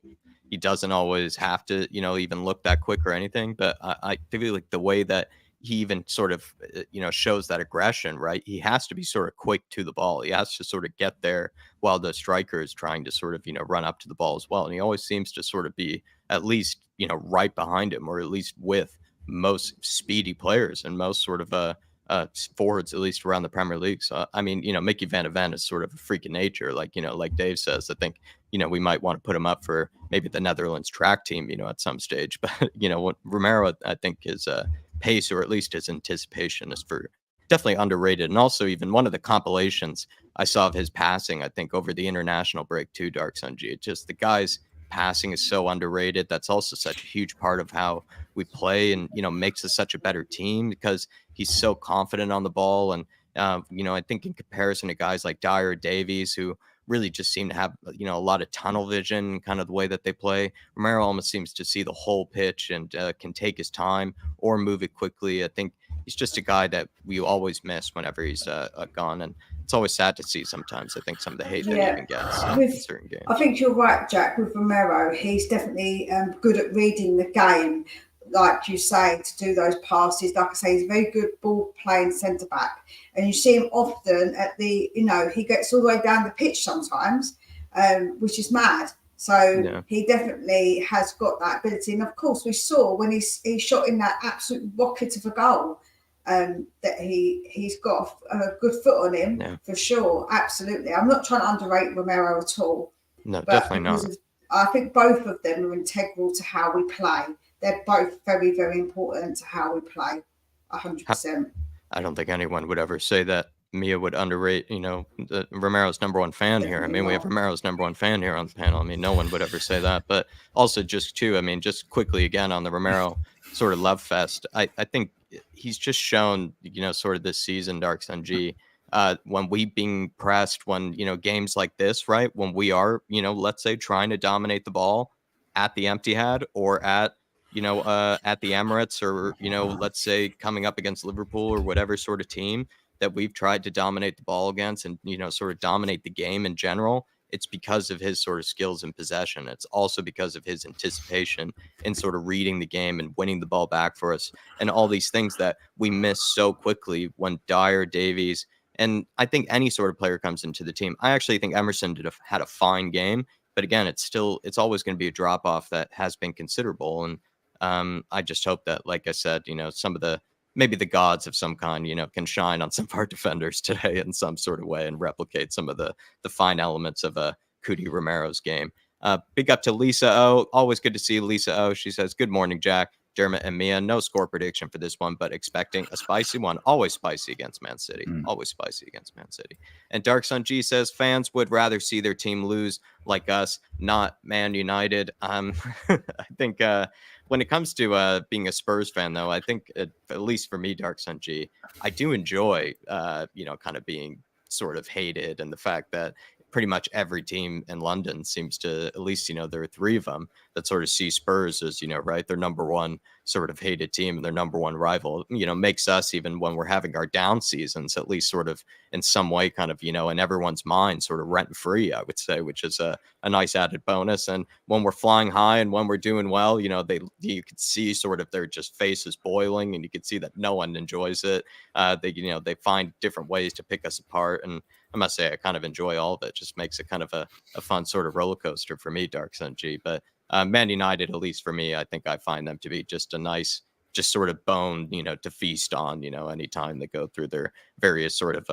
he doesn't always have to, even look that quick or anything. But I feel like the way that he even sort of, shows that aggression, right? He has to be sort of quick to the ball. He has to sort of get there while the striker is trying to sort of, run up to the ball as well. And he always seems to sort of be at least, right behind him, or at least with most speedy players and most sort of forwards, at least around the Premier League. So, I mean, Mickey Van de Ven is sort of a freak of nature. Like, like Dave says, I think, we might want to put him up for maybe the Netherlands track team, at some stage. But, what Romero, I think his pace, or at least his anticipation, is definitely underrated. And also even one of the compilations I saw of his passing, I think over the international break too, Dark Sun G, just the guy's passing is so underrated. That's also such a huge part of how we play and, makes us such a better team because he's so confident on the ball. And, I think in comparison to guys like Dyer, Davies, who really just seem to have, a lot of tunnel vision, kind of the way that they play, Romero almost seems to see the whole pitch and can take his time or move it quickly. I think he's just a guy that we always miss whenever he's gone. And it's always sad to see sometimes, I think, some of the hate that he even gets in certain games. I think you're right, Jack, with Romero. He's definitely good at reading the game, like you say, to do those passes. Like I say, he's a very good ball playing centre back. And you see him often at the, he gets all the way down the pitch sometimes, which is mad. So He definitely has got that ability. And of course, we saw when he shot in that absolute rocket of a goal, that he's got a good foot on him for sure. Absolutely. I'm not trying to underrate Romero at all. No, definitely not. I think both of them are integral to how we play. They're both very, very important to how we play. 100%. I don't think anyone would ever say that Mia would underrate, Romero's number one fan here. I mean, we have Romero's number one fan here on the panel. I mean, no one would ever say that. But also just just quickly again on the Romero sort of love fest, I think he's just shown, sort of this season, Dark Sun G, when we being pressed, when, games like this, right, when we are, let's say trying to dominate the ball, at the Etihad or at at the Emirates, or let's say coming up against Liverpool or whatever sort of team that we've tried to dominate the ball against and sort of dominate the game in general, it's because of his sort of skills in possession. It's also because of his anticipation in sort of reading the game and winning the ball back for us, and all these things that we miss so quickly when Dyer, Davies, and I think any sort of player comes into the team. I actually think Emerson had a fine game, but again, it's always going to be a drop off that has been considerable. And I just hope that, like I said, some of maybe the gods of some kind, can shine on some of our defenders today in some sort of way and replicate some of the fine elements of Cootie Romero's game. Big up to Lisa O. Always good to see Lisa O. She says, "Good morning, Jack, Dermot, and Mia. No score prediction for this one, but expecting a spicy one. Always spicy against Man City. Always spicy against Man City." And Dark Sun G says, "Fans would rather see their team lose like us, not Man United." I think when it comes to being a Spurs fan, though, I think at least for me, Dark Sun G, I do enjoy kind of being sort of hated, and the fact that pretty much every team in London seems to, at least, there are three of them that sort of see Spurs as, right, their number one sort of hated team and their number one rival, makes us, even when we're having our down seasons, at least sort of in some way kind of, in everyone's mind, sort of rent free, I would say, which is a nice added bonus. And when we're flying high and when we're doing well, you could see sort of their just faces boiling, and you could see that no one enjoys it. They find different ways to pick us apart. And I must say, I kind of enjoy all of it. Just makes it kind of a fun sort of roller coaster for me, Dark Sun G. But Man United, at least for me, I think I find them to be just a nice, just sort of bone, to feast on, anytime they go through their various sort of,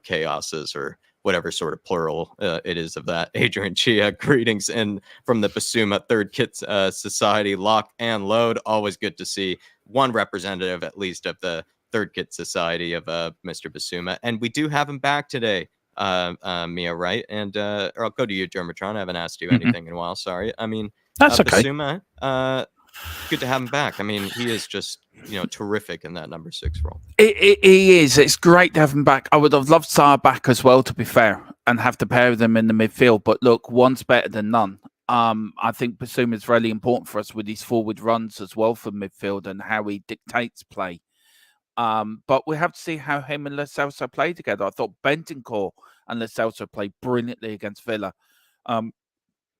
chaoses or whatever sort of plural it is of that. Adrian Chia, greetings in from the Bissouma Third Kit Society, lock and load. Always good to see one representative, at least, of the Third Kit Society of Mr. Bissouma. And we do have him back today, Mia, right? And or I'll go to you, Germatron. I haven't asked you anything in a while. Sorry. I mean, that's okay. Bissouma, good to have him back. I mean, he is just, terrific in that number 6 role. He is. It's great to have him back. I would have loved Sarr back as well, to be fair, and have the pair of them in the midfield. But look, one's better than none. I think Bissouma is really important for us with his forward runs as well for midfield and how he dictates play. But we have to see how him and Lo Celso play together. I thought Bentancur and Lo Celso played brilliantly against Villa.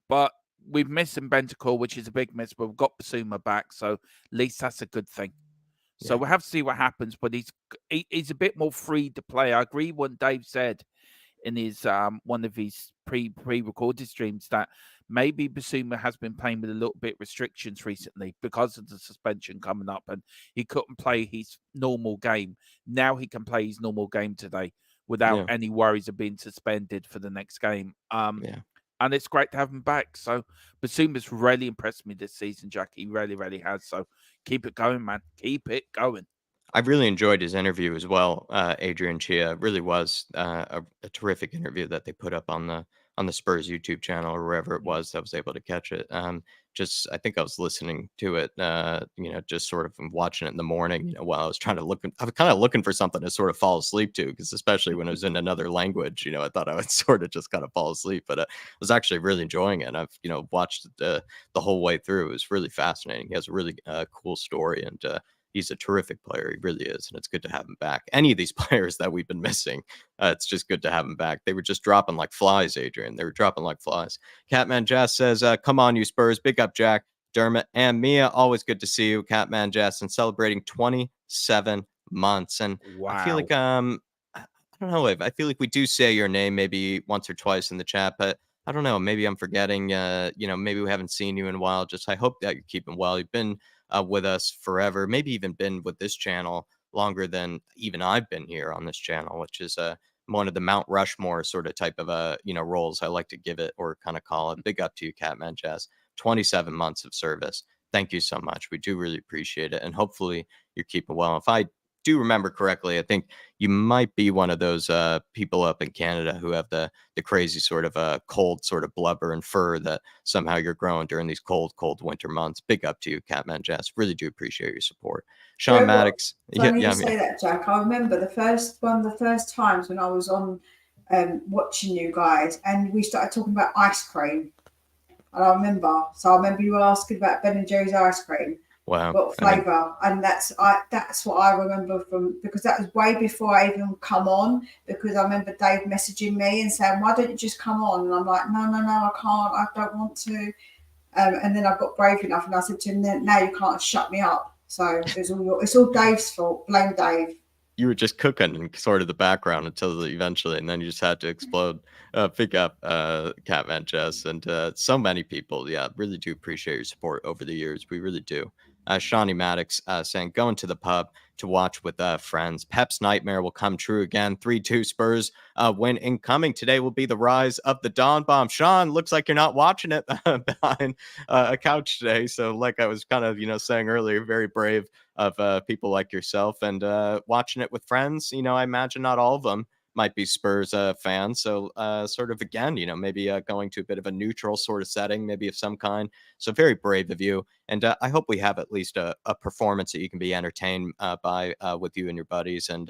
But we've missed Bentancur, which is a big miss, but we've got Bissouma back, so at least that's a good thing. So we'll have to see what happens, but he's a bit more free to play. I agree what Dave said in his one of his pre-recorded streams, that maybe Bissouma has been playing with a little bit restrictions recently because of the suspension coming up, and he couldn't play his normal game. Now he can play his normal game today without any worries of being suspended for the next game. And it's great to have him back. So Bissouma's really impressed me this season, Jack. He really, really has. So keep it going, man. Keep it going. I really enjoyed his interview as well, Adrian Chia. It really was a terrific interview that they put up on the Spurs YouTube channel or wherever it was that I was able to catch it. I think I was listening to it, just sort of watching it in the morning, while I was I was kind of looking for something to sort of fall asleep to, because especially when it was in another language, I thought I would sort of just kind of fall asleep, but I was actually really enjoying it. And I've, watched the whole way through. It was really fascinating. He has a really cool story, and he's a terrific player. He really is. And it's good to have him back. Any of these players that we've been missing, it's just good to have him back. They were just dropping like flies, Adrian. They were dropping like flies. Catman Jazz says, come on, you Spurs. Big up, Jack, Dermot, and Mia. Always good to see you, Catman Jazz, and celebrating 27 months. And I feel like, I don't know, I feel like we do say your name maybe once or twice in the chat, but I don't know. Maybe I'm forgetting, maybe we haven't seen you in a while. Just I hope that you're keeping well. You've been with us forever, maybe even been with this channel longer than even I've been here on this channel, which is one of the Mount Rushmore sort of type of roles I like to give it, or kind of call it. Big up to you, Catman Jazz. 27 months of service. Thank you so much. We do really appreciate it, and hopefully you're keeping well. If I do remember correctly, I think you might be one of those people up in Canada who have the crazy sort of cold sort of blubber and fur that somehow you're growing during these cold winter months. Big up to you, Catman Jazz. Really do appreciate your support. Sean Maddox. Funny you say that, Jack. I remember one of the first times when I was on watching you guys, and we started talking about ice cream. And I remember you were asking about Ben and Jerry's ice cream. Wow. What flavour? And that's what I remember from, because that was way before I even come on, because I remember Dave messaging me and saying, why don't you just come on? And I'm like, no, I can't, I don't want to. And then I got brave enough and I said to him, now you can't shut me up. So it's all Dave's fault. Blame Dave. You were just cooking in sort of the background until eventually, and then you just had to explode, pick up Catman Jess, and so many people. Yeah, really do appreciate your support over the years. We really do. Shawnee Maddox saying, going to the pub to watch with friends. Pep's nightmare will come true again. 3-2 Spurs win incoming. Today will be the rise of the Dawn Bomb. Sean, looks like you're not watching it behind a couch today. So like I was kind of, saying earlier, very brave of people like yourself, and watching it with friends. I imagine not all of them might be Spurs fans. So sort of again, maybe going to a bit of a neutral sort of setting, maybe of some kind. So very brave of you. And I hope we have at least a performance that you can be entertained by with you and your buddies. And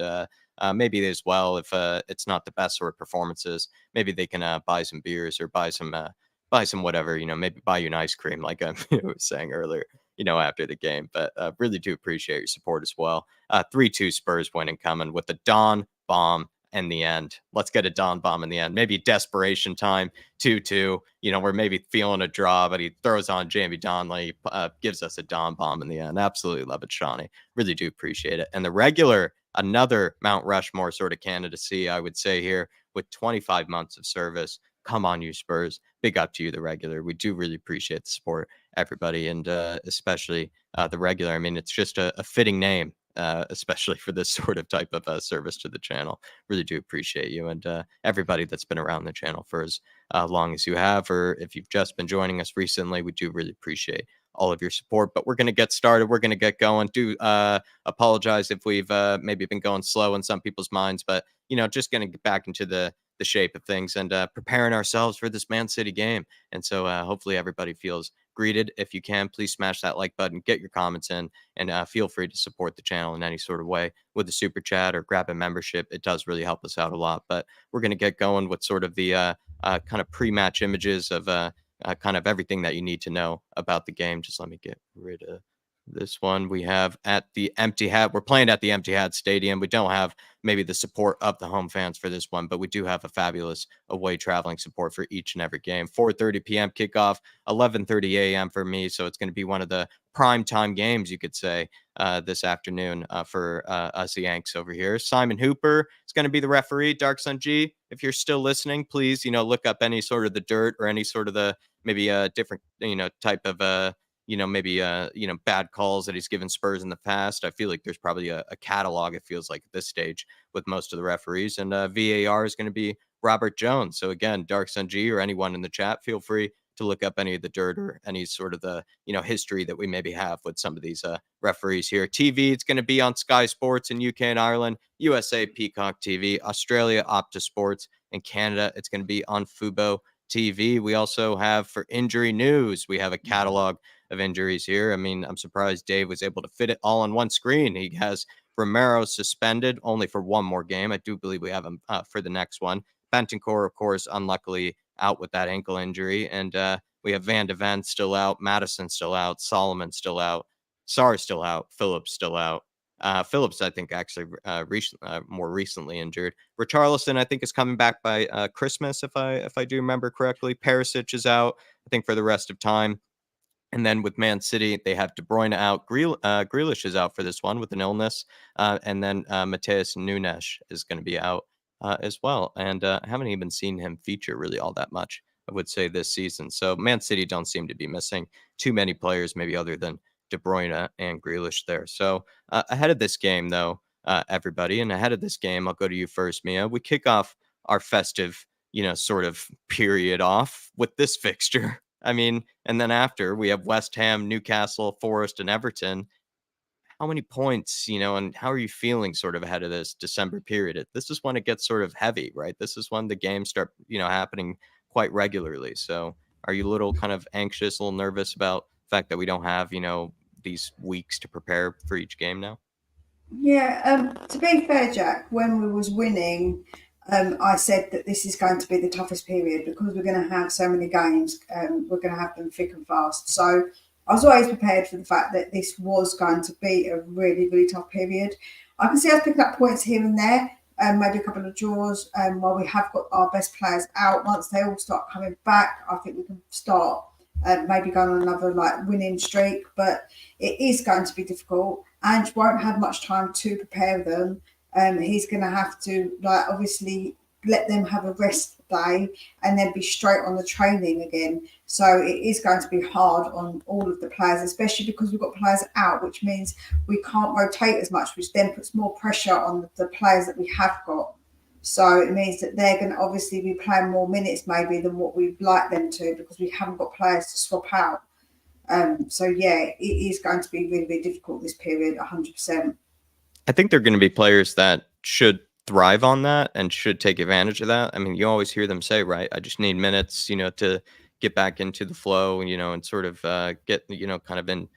maybe as well, if it's not the best sort of performances, maybe they can buy some beers or buy some whatever, maybe buy you an ice cream, like I was saying earlier, after the game. But really do appreciate your support as well. 3-2 Spurs winning coming with the Dawn Bomb in the end. Let's get a Dawn Bomb in the end. Maybe desperation time, 2-2. We're maybe feeling a draw, but he throws on Jamie Donnelly, gives us a Dawn Bomb in the end. Absolutely love it, Shawnee. Really do appreciate it. And the regular, another Mount Rushmore sort of candidacy, I would say here, with 25 months of service. Come on, you Spurs. Big up to you, the regular. We do really appreciate the support, everybody, and especially the regular. I mean, it's just a fitting name, especially for this sort of type of service to the channel. Really do appreciate you, and everybody that's been around the channel for as long as you have, or if you've just been joining us recently, we do really appreciate all of your support. But we're going to get started. We're going to get going. Do apologize if we've maybe been going slow in some people's minds, but just going to get back into the shape of things and preparing ourselves for this Man City game. And so hopefully everybody feels greeted. If you can, please smash that like button, get your comments in, and feel free to support the channel in any sort of way with a super chat or grab a membership. It does really help us out a lot. But we're going to get going with sort of the kind of pre-match images of kind of everything that you need to know about the game. Just let me get rid of this one. We have at the Empty Hat. We're playing at the Empty Hat Stadium. We don't have maybe the support of the home fans for this one, but we do have a fabulous away traveling support for each and every game. 4:30 p.m. kickoff, 11:30 a.m. for me. So it's going to be one of the prime time games, you could say, this afternoon for us Yanks over here. Simon Hooper is going to be the referee. Dark Sun G, if you're still listening, please, look up any sort of the dirt or any sort of the maybe a different, type of maybe bad calls that he's given Spurs in the past. I feel like there's probably a catalog, it feels like, at this stage with most of the referees. And VAR is going to be Robert Jones. So again, Dark Sun G or anyone in the chat, feel free to look up any of the dirt or any sort of the history that we maybe have with some of these referees here. TV, it's going to be on Sky Sports in UK and Ireland, USA Peacock TV, Australia Opta Sports, and Canada it's going to be on Fubo TV. We also have, for injury news, we have a catalog of injuries here. I mean, I'm surprised Dave was able to fit it all on one screen. He has Romero suspended only for one more game. I do believe we have him for the next one. Bentancur, of course, unluckily out with that ankle injury. And we have Van de Ven still out, Madison still out, Solomon still out, Sarr still out, Phillips still out. Phillips, I think, actually more recently injured. Richarlison, I think, is coming back by Christmas, if I do remember correctly. Perisic is out, I think, for the rest of time. And then with Man City, they have De Bruyne out. Grealish is out for this one with an illness. And then Mateus Nunes is going to be out as well. And I haven't even seen him feature really all that much, I would say, this season. So Man City don't seem to be missing too many players, maybe other than De Bruyne and Grealish there. So ahead of this game, though, everybody, and ahead of this game, I'll go to you first, Mia. We kick off our festive, sort of period off with this fixture. I mean, and then after we have West Ham, Newcastle, Forest, and Everton. How many points, and how are you feeling sort of ahead of this December period? This is when it gets sort of heavy, right? This is when the games start, happening quite regularly. So are you a little kind of anxious, a little nervous about the fact that we don't have, these weeks to prepare for each game now? Yeah, to be fair, Jack, when we was winning, I said that this is going to be the toughest period because we're going to have so many games. We're going to have them thick and fast. So I was always prepared for the fact that this was going to be a really, really tough period. I can see us picking up points here and there, maybe a couple of draws while we have got our best players out. Once they all start coming back, I think we can start maybe going on another winning streak. But it is going to be difficult. Ange won't have much time to prepare them. He's going to have to obviously let them have a rest day and then be straight on the training again. So it is going to be hard on all of the players, especially because we've got players out, which means we can't rotate as much, which then puts more pressure on the players that we have got. So it means that they're going to obviously be playing more minutes maybe than what we'd like them to, because we haven't got players to swap out. So yeah, it is going to be really, really difficult this period, 100%. I think there are going to be players that should thrive on that and should take advantage of that. I mean, you always hear them say, right, I just need minutes, to get back into the flow, and sort of get, kind of in,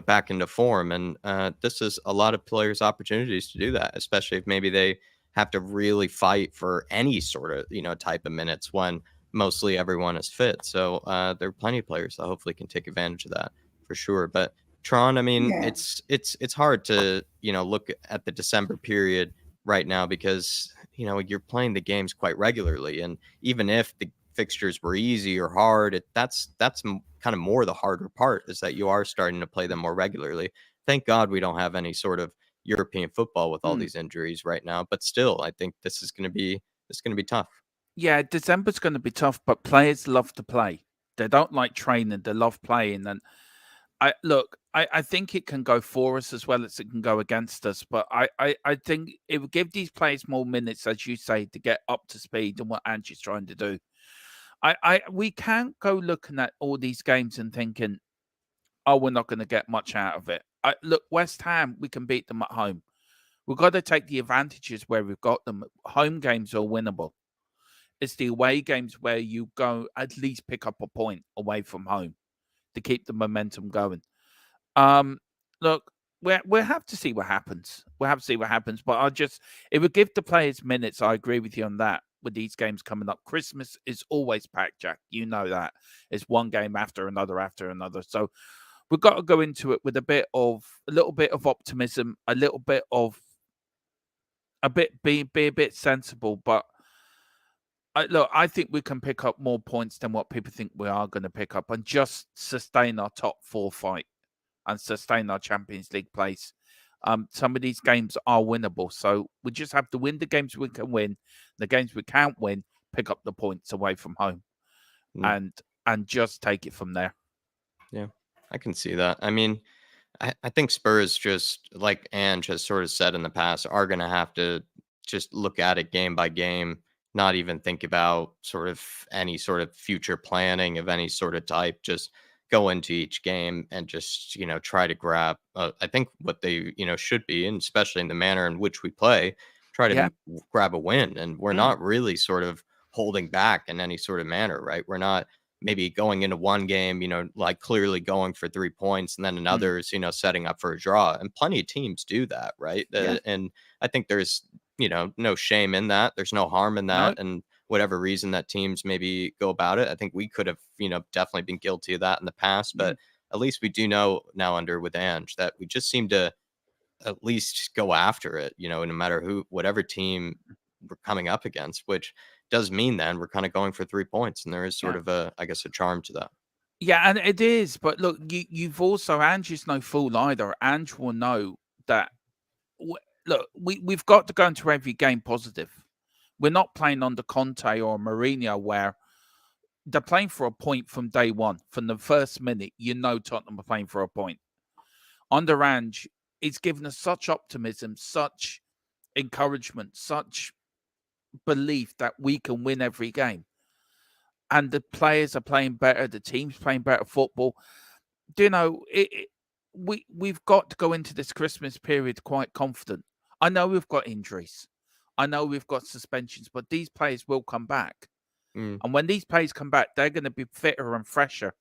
back into form. And this is a lot of players' opportunities to do that, especially if maybe they have to really fight for any sort of, type of minutes when mostly everyone is fit. So there are plenty of players that hopefully can take advantage of that for sure. But Tron, I mean, Yeah. it's hard to, look at the December period right now because, you're playing the games quite regularly. And even if the fixtures were easy or hard, that's kind of more the harder part, is that you are starting to play them more regularly. Thank God we don't have any sort of European football with all these injuries right now. But still, I think this is going to be tough. Yeah, December's going to be tough, but players love to play. They don't like training. They love playing. And I think it can go for us as well as it can go against us. But I think it would give these players more minutes, as you say, to get up to speed and what Angie's trying to do. We can't go looking at all these games and thinking, oh, we're not going to get much out of it. Look, West Ham, we can beat them at home. We've got to take the advantages where we've got them. Home games are winnable. It's the away games where you go at least pick up a point away from home to keep the momentum going. Look, we'll have to see what happens. We'll have to see what happens. But it would give the players minutes. I agree with you on that. With these games coming up, Christmas is always packed, Jack. You know that. It's one game after another. So we've got to go into it with a little bit of optimism, be a bit sensible. But I think we can pick up more points than what people think we are going to pick up, and just sustain our top 4 fight and sustain our Champions League place. Some of these games are winnable, so we just have to win the games we can win. The games we can't win, pick up the points away from home, and just take it from there. Yeah, I can see that. I mean, I think Spurs, just like Ange has sort of said in the past, are going to have to just look at it game by game, not even think about sort of any sort of future planning of any sort of type. Just go into each game and just, try to grab, I think what they, should be, and especially in the manner in which we play, try to grab a win. And we're not really sort of holding back in any sort of manner, right? We're not maybe going into one game, like clearly going for 3 points, and then another's, setting up for a draw. And plenty of teams do that, right? And I think there's, no shame in that. There's no harm in that. No. And whatever reason that teams maybe go about it, I think we could have, definitely been guilty of that in the past. But at least we do know now with Ange that we just seem to at least go after it, no matter whatever team we're coming up against, which does mean then we're kind of going for 3 points. And there is sort of a charm to that. Yeah, and it is. But look, you've also, Ange is no fool either. Ange will know that, look, we've got to go into every game positive. We're not playing under Conte or Mourinho where they're playing for a point from day one. From the first minute, Tottenham are playing for a point. Under Ange, it's given us such optimism, such encouragement, such belief that we can win every game. And the players are playing better, the team's playing better football. We've got to go into this Christmas period quite confident. I know we've got injuries. I know we've got suspensions, but these players will come back. And when these players come back, they're going to be fitter and fresher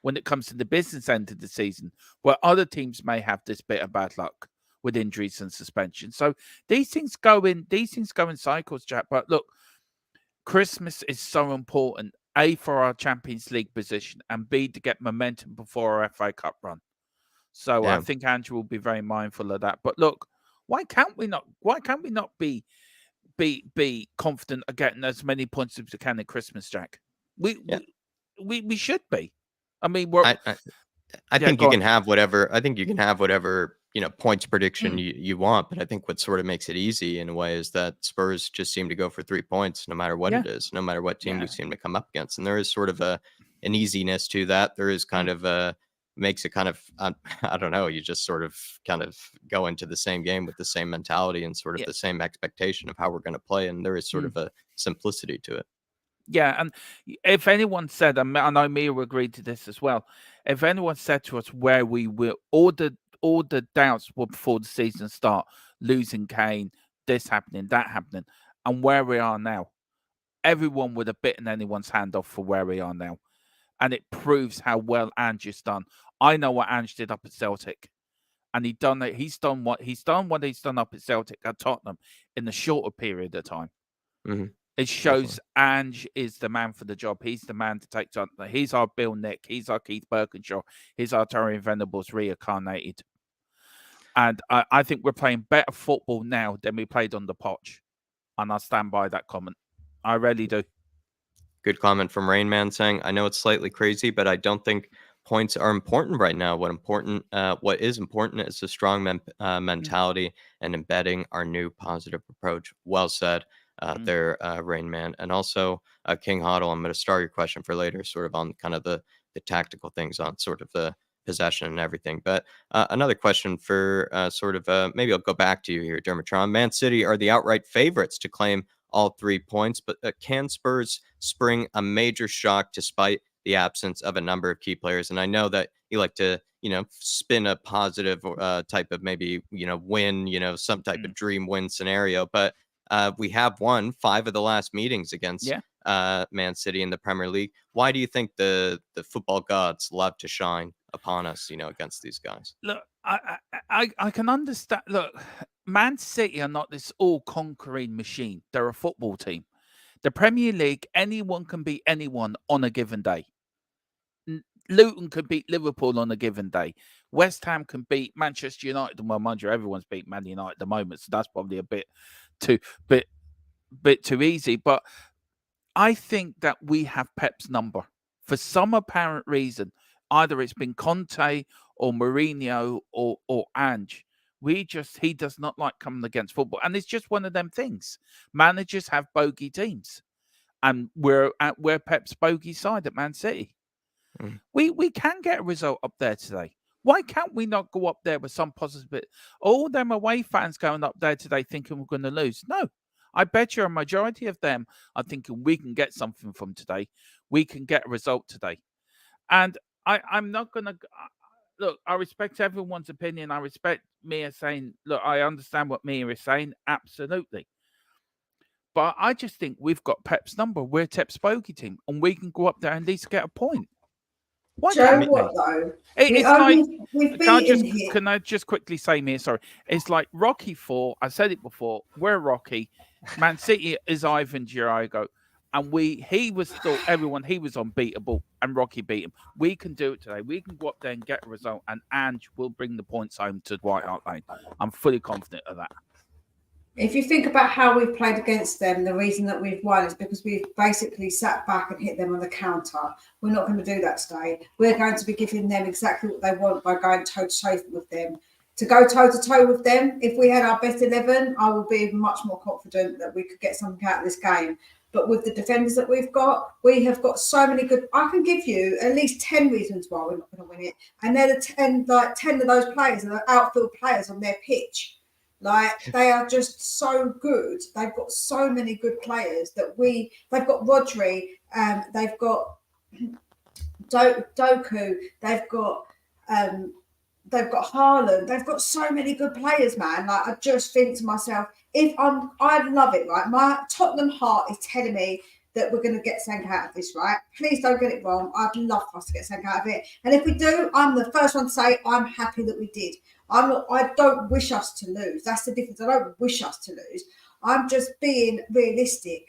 when it comes to the business end of the season, where other teams may have this bit of bad luck with injuries and suspensions. So these things go in cycles, Jack. But look, Christmas is so important, A, for our Champions League position, and B, to get momentum before our FA Cup run. So I Yeah. think Andrew will be very mindful of that. But look, why can't we not be confident of getting as many points as we can at Christmas, Jack? We should be. I mean, I Yeah, think go you on. can have whatever. I think you can have whatever points prediction Mm. you want. But I think what sort of makes it easy in a way is that Spurs just seem to go for 3 points no matter what Yeah. it is, no matter what team we Yeah. seem to come up against. And there is sort of an easiness to that. There is kind of makes it kind of I don't know. You just sort of kind of go into the same game with the same mentality and sort of Yeah. the same expectation of how we're going to play. And there is sort Mm. of a simplicity to it. Yeah, and if anyone said, and I know Mia agreed to this as well, if anyone said to us where we will, all the doubts were before the season start, losing Kane, this happening, that happening, and where we are now, everyone would have bitten anyone's hand off for where we are now, and it proves how well Ange's done. I know what Ange did up at Celtic, and he's done what he's done up at Celtic at Tottenham in a shorter period of time. Mm-hmm. It shows Ange is the man for the job. He's the man to take Tottenham. He's our Bill Nick. He's our Keith Birkinshaw. He's our Terry Venables reincarnated. And I think we're playing better football now than we played on the Poch. And I stand by that comment. I really do. Good comment from Rain Man saying, I know it's slightly crazy, but I don't think points are important right now. What is important is a strong mentality and embedding our new positive approach. Well said there, Rain Man. And also, King Hoddle, I'm going to start your question for later, sort of on kind of the tactical things on sort of the possession and everything. But another question for maybe I'll go back to you here, Dermotron. Man City are the outright favorites to claim all 3 points, but can Spurs spring a major shock despite the absence of a number of key players? And I know that you like to, spin a positive type of maybe, win, some type of dream win scenario. But we have won 5 of the last meetings against Man City in the Premier League. Why do you think the football gods love to shine upon us, against these guys? Look, I can understand. Look, Man City are not this all-conquering machine. They're a football team. The Premier League, anyone can beat anyone on a given day. Luton can beat Liverpool on a given day. West Ham can beat Manchester United. Well, mind you, everyone's beat Man United at the moment, so that's probably a bit too easy. But I think that we have Pep's number for some apparent reason. Either it's been Conte or Mourinho or Ange. He does not like coming against football. And it's just one of them things. Managers have bogey teams. And we're Pep's bogey side at Man City. We can get a result up there today. Why can't we not go up there with some positive bit? All them away fans going up there today thinking we're going to lose. No. I bet you a majority of them are thinking we can get something from today. We can get a result today. And I'm not going to... Look, I respect everyone's opinion. I respect Mia saying, look, I understand what Mia is saying. Absolutely. But I just think we've got Pep's number. We're Pep's bogey team. And we can go up there and at least get a point. Why Joe, what though? We've beaten him. Can I just quickly say, Mia, sorry. It's like Rocky 4. I said it before. We're Rocky. Man City is Ivan Drago. And he was unbeatable, and Rocky beat him. We can do it today. We can go up there and get a result, and Ange will bring the points home to White Hart Lane. I'm fully confident of that. If you think about how we've played against them, the reason that we've won is because we've basically sat back and hit them on the counter. We're not going to do that today. We're going to be giving them exactly what they want by going toe-to-toe with them. To go toe-to-toe with them, if we had our best 11, I would be much more confident that we could get something out of this game. But with the defenders that we have got so many good... I can give you at least 10 reasons why we're not going to win it. And they're the 10 of those players are the outfield players on their pitch. Like, they are just so good. They've got so many good players that they've got Rodri, they've got Doku, they've got Haaland. They've got so many good players, man. Like, I just think to myself, I'd love it, right? My Tottenham heart is telling me that we're going to get something out of this, right? Please don't get it wrong. I'd love for us to get something out of it. And if we do, I'm the first one to say I'm happy that we did. I don't wish us to lose. That's the difference. I don't wish us to lose. I'm just being realistic.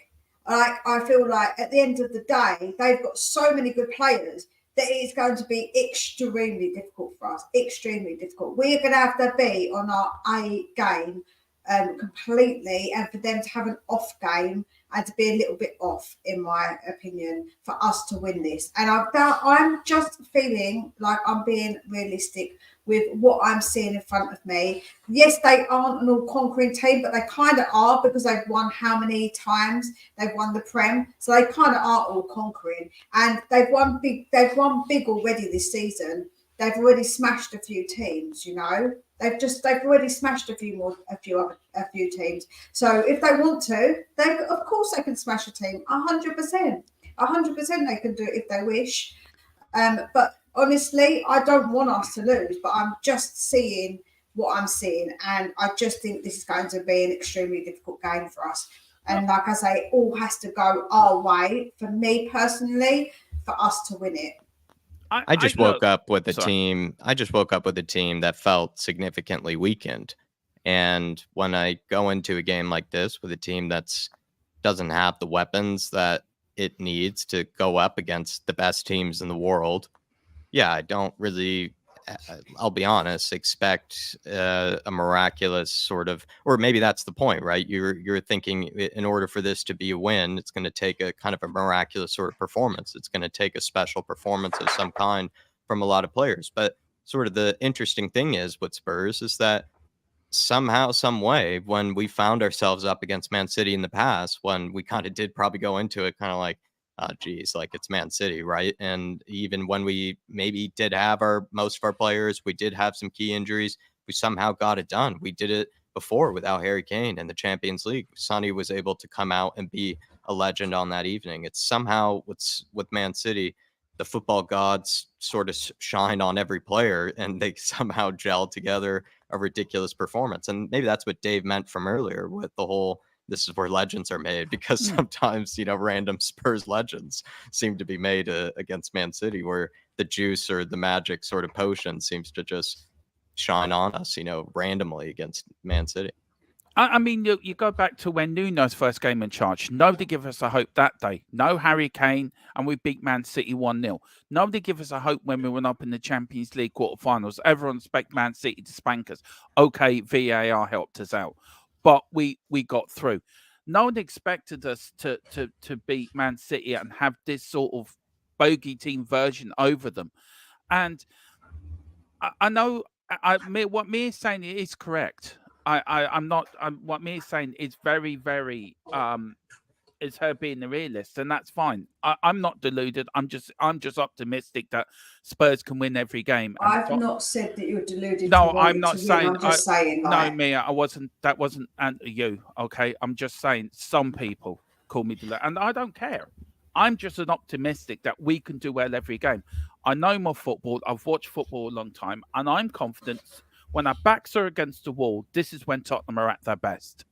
I feel like at the end of the day, they've got so many good players that it's going to be extremely difficult for us. Extremely difficult. We're going to have to be on our A game completely, and for them to have an off game and to be a little bit off, in my opinion, for us to win this. And I'm just feeling like I'm being realistic with what I'm seeing in front of me. Yes, they aren't an all-conquering team, but they kind of are, because they've won how many times? They've won the Prem, so they kind of are all-conquering. And they've won big already this season. They've already smashed a few teams, you know. They've already smashed a few teams. So if they want to, of course they can smash a team. 100%. 100% they can do it if they wish. But honestly, I don't want us to lose, but I'm just seeing what I'm seeing, and I just think this is going to be an extremely difficult game for us. And like I say, it all has to go our way, for me personally, for us to win it. I just woke up with a team. I just woke up with a team that felt significantly weakened. And when I go into a game like this with a team that's doesn't have the weapons that it needs to go up against the best teams in the world, I don't really, I'll be honest, expect a miraculous sort of, or maybe that's the point, right? You're thinking in order for this to be a win, it's going to take a kind of a miraculous sort of performance. It's going to take a special performance of some kind from a lot of players. But sort of the interesting thing is with Spurs is that somehow, some way, when we found ourselves up against Man City in the past, when we kind of did probably go into it kind of like, geez, like it's Man City, right? And even when we maybe did have most of our players, we did have some key injuries, we somehow got it done. We did it before without Harry Kane in the Champions League. Sonny was able to come out and be a legend on that evening. It's somehow with Man City, the football gods sort of shine on every player, and they somehow gel together a ridiculous performance. And maybe that's what Dave meant from earlier with the whole, this is where legends are made, because sometimes, random Spurs legends seem to be made against Man City, where the juice or the magic sort of potion seems to just shine on us, randomly against Man City. I mean, you go back to when Nuno's first game in charge. Nobody gave us a hope that day. No Harry Kane, and we beat Man City 1-0. Nobody gave us a hope when we went up in the Champions League quarterfinals. Everyone expected Man City to spank us. Okay, VAR helped us out, but we got through. No one expected us to beat Man City and have this sort of bogey team version over them. And I know what Mia is saying is correct. I'm not. What Mia's saying is very, very. Is her being the realist, and that's fine. I'm not deluded. I'm just optimistic that Spurs can win every game. I've not said that you're deluded. No, I'm not saying. I'm just saying. No, Mia, I wasn't. That wasn't you. Okay, I'm just saying. Some people call me deluded, and I don't care. I'm just an optimistic that we can do well every game. I know my football. I've watched football a long time, and I'm confident. When our backs are against the wall, this is when Tottenham are at their best.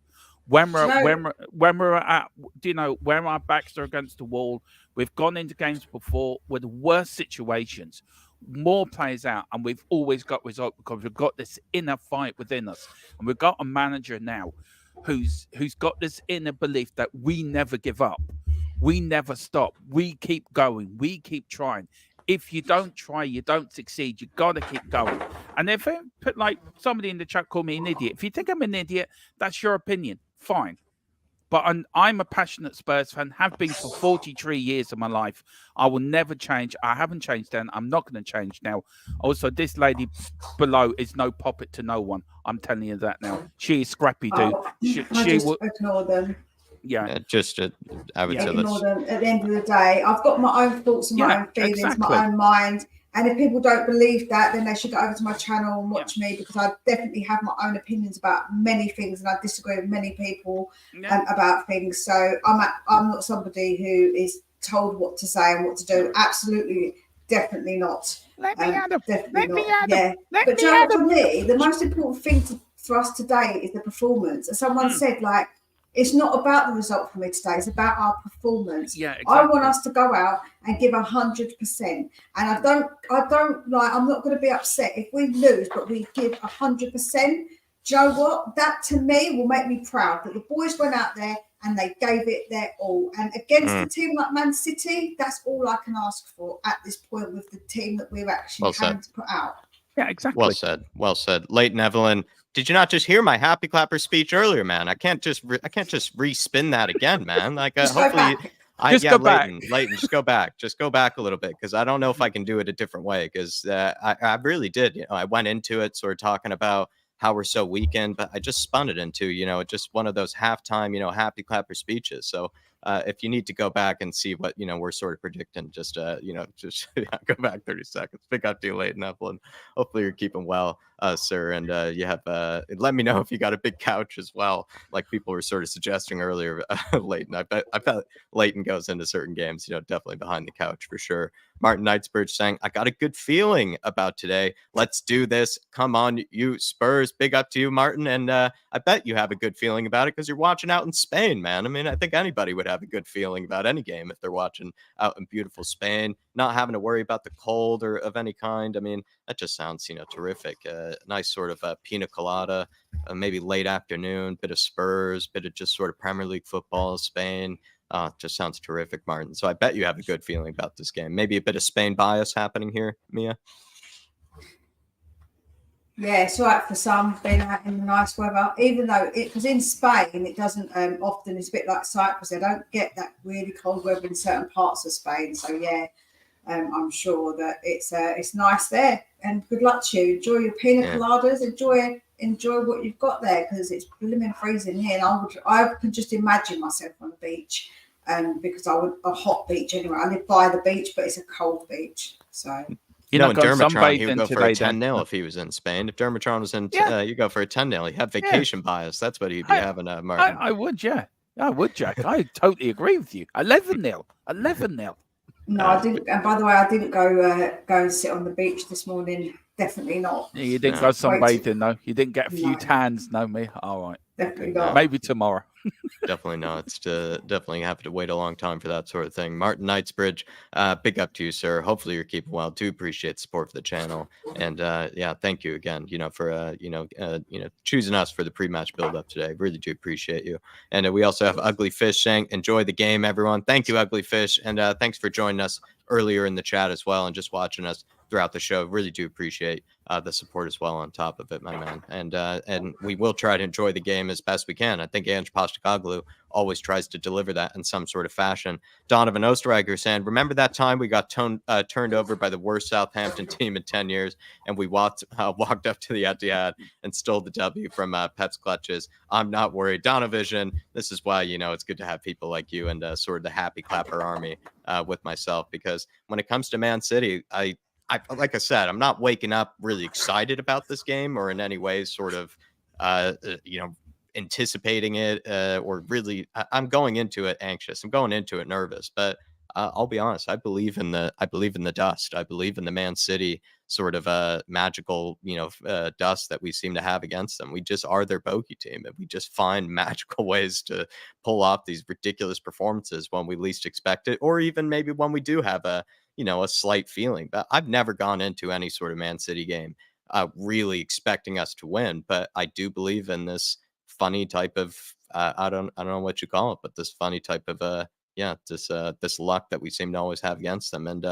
When we're at, when our backs are against the wall, we've gone into games before with worse situations, more players out, and we've always got results because we've got this inner fight within us, and we've got a manager now who's got this inner belief that we never give up, we never stop, we keep going, we keep trying. If you don't try, you don't succeed. You got to keep going. And if I put, like, somebody in the chat called me an idiot. If you think I'm an idiot, that's your opinion. Fine. But I'm a passionate Spurs fan, have been for 43 years of my life. I will never change. I haven't changed then. I'm not going to change now. Also, this lady below is no poppet to no one. I'm telling you that now. She is scrappy, dude. She will ignore them. Yeah, I would say ignore them. At the end of the day, I've got my own thoughts and my own feelings, my own mind. And if people don't believe that, then they should go over to my channel and watch me, because I definitely have my own opinions about many things, and I disagree with many people about things. So I'm not somebody who is told what to say and what to do. Absolutely, definitely not. Let me add them. Yeah, but for me, the most important thing for us today is the performance. As someone said, like, it's not about the result for me today. It's about our performance. Yeah, exactly. I want us to go out and give 100%. And I'm not going to be upset if we lose, but we give 100%. Do you know what? That to me will make me proud that the boys went out there and they gave it their all. And against a team like Man City, that's all I can ask for at this point with the team that we're actually trying to put out. Yeah, exactly. Well said. Well said. Leighton Evelyn, did you not just hear my happy clapper speech earlier, man? I can't just re-spin that again, man. Like hopefully. Go back. Leighton, just go back. Just go back a little bit because I don't know if I can do it a different way because I really did. You know, I went into it sort of talking about how we're so weakened, but I just spun it into, just one of those halftime, happy clapper speeches. So if you need to go back and see what, we're sort of predicting, just go back 30 seconds. Big up to you, Leighton Evelyn. Hopefully you're keeping well, sir. And you have, let me know if you got a big couch as well, like people were sort of suggesting earlier, Leighton. I bet Leighton goes into certain games, definitely behind the couch for sure. Martin Knightsbridge saying, I got a good feeling about today. Let's do this. Come on, you Spurs. Big up to you, Martin. And I bet you have a good feeling about it because you're watching out in Spain, man. I mean, I think anybody would have a good feeling about any game if they're watching out in beautiful Spain, not having to worry about the cold or of any kind. I mean, that just sounds, terrific. Nice sort of pina colada, maybe late afternoon, bit of Spurs, bit of just sort of Premier League football, Spain. Just sounds terrific, Martin. So I bet you have a good feeling about this game. Maybe a bit of Spain bias happening here, Mia. Yeah, it's all right for some being out in the nice weather, even though because in Spain it doesn't often, it's a bit like Cyprus. They don't get that really cold weather in certain parts of Spain. So yeah, I'm sure that it's nice there. And good luck to you. Enjoy your pina coladas. Enjoy what you've got there because it's blooming freezing here. And I could just imagine myself on the beach, because a hot beach anyway. I live by the beach, but it's a cold beach. So. In Dermatron, he would go for a 10-0 if he was in Spain. If Dermatron was in, you go for a 10-0. He'd have vacation bias. That's what he'd be having, Martin. I would, yeah. I would, Jack. I totally agree with you. 11-0. 11-0. No, I didn't. And by the way, I didn't go and sit on the beach this morning. Definitely not. Yeah, you didn't go sunbathing, though. You didn't get a few tans, no, me. All right. Definitely not. Maybe tomorrow. Definitely not. It's definitely have to wait a long time for that sort of thing. Martin Knightsbridge, big up to you, sir. Hopefully you're keeping well. Do appreciate the support for the channel, and thank you again. For choosing us for the pre-match build-up today. Really do appreciate you. And we also have Ugly Fish saying, "Enjoy the game, everyone." Thank you, Ugly Fish, and thanks for joining us earlier in the chat as well, and just watching us throughout the show. Really do appreciate the support as well on top of it, my man. And we will try to enjoy the game as best we can. I think Ange Postecoglou always tries to deliver that in some sort of fashion. Donovan Osterreicher saying, remember that time we got turned over by the worst Southampton team in 10 years and we walked up to the Etihad and stole the W from Pep's clutches? I'm not worried. Donovision, this is why, it's good to have people like you and sort of the happy clapper army with myself, because when it comes to Man City, I like I said, I'm not waking up really excited about this game or in any way sort of, anticipating it or really. I'm going into it anxious. I'm going into it nervous. But I'll be honest. I believe in the dust. I believe in the Man City sort of magical, dust that we seem to have against them. We just are their bogey team, and we just find magical ways to pull off these ridiculous performances when we least expect it, or even maybe when we do have a slight feeling. But I've never gone into any sort of Man City game really expecting us to win. But I do believe in this funny type of I don't know what you call it, but this funny type of this luck that we seem to always have against them. And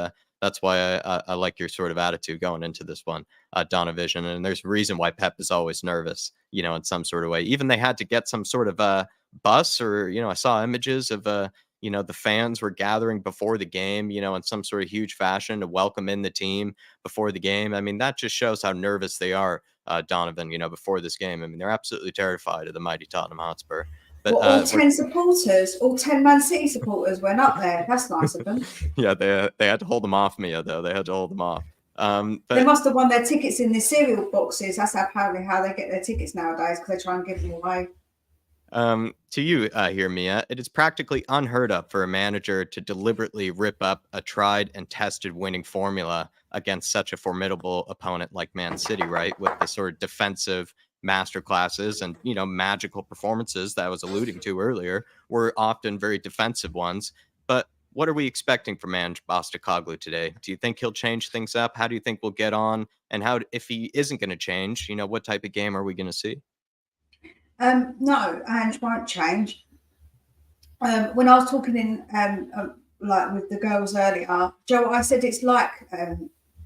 that's why I like your sort of attitude going into this one, Donovision. And there's a reason why Pep is always nervous, in some sort of way. Even they had to get some sort of bus, or I saw images of the fans were gathering before the game, in some sort of huge fashion to welcome in the team before the game. I mean, that just shows how nervous they are, Donovan, before this game. I mean, they're absolutely terrified of the mighty Tottenham Hotspur. But all 10 supporters, all 10 Man City supporters went up there. That's nice of them. Yeah, they had to hold them off, Mia, though. They had to hold them off. But they must have won their tickets in the cereal boxes. That's apparently how they get their tickets nowadays, because they try and give them away. To you here, Mia, it is practically unheard of for a manager to deliberately rip up a tried and tested winning formula against such a formidable opponent like Man City, right? With the sort of defensive masterclasses and, magical performances that I was alluding to earlier were often very defensive ones. But what are we expecting from Ange Postecoglou today? Do you think he'll change things up? How do you think we'll get on? And if he isn't going to change, what type of game are we going to see? No, and won't change. When I was talking in like with the girls earlier, Joe, I said it's like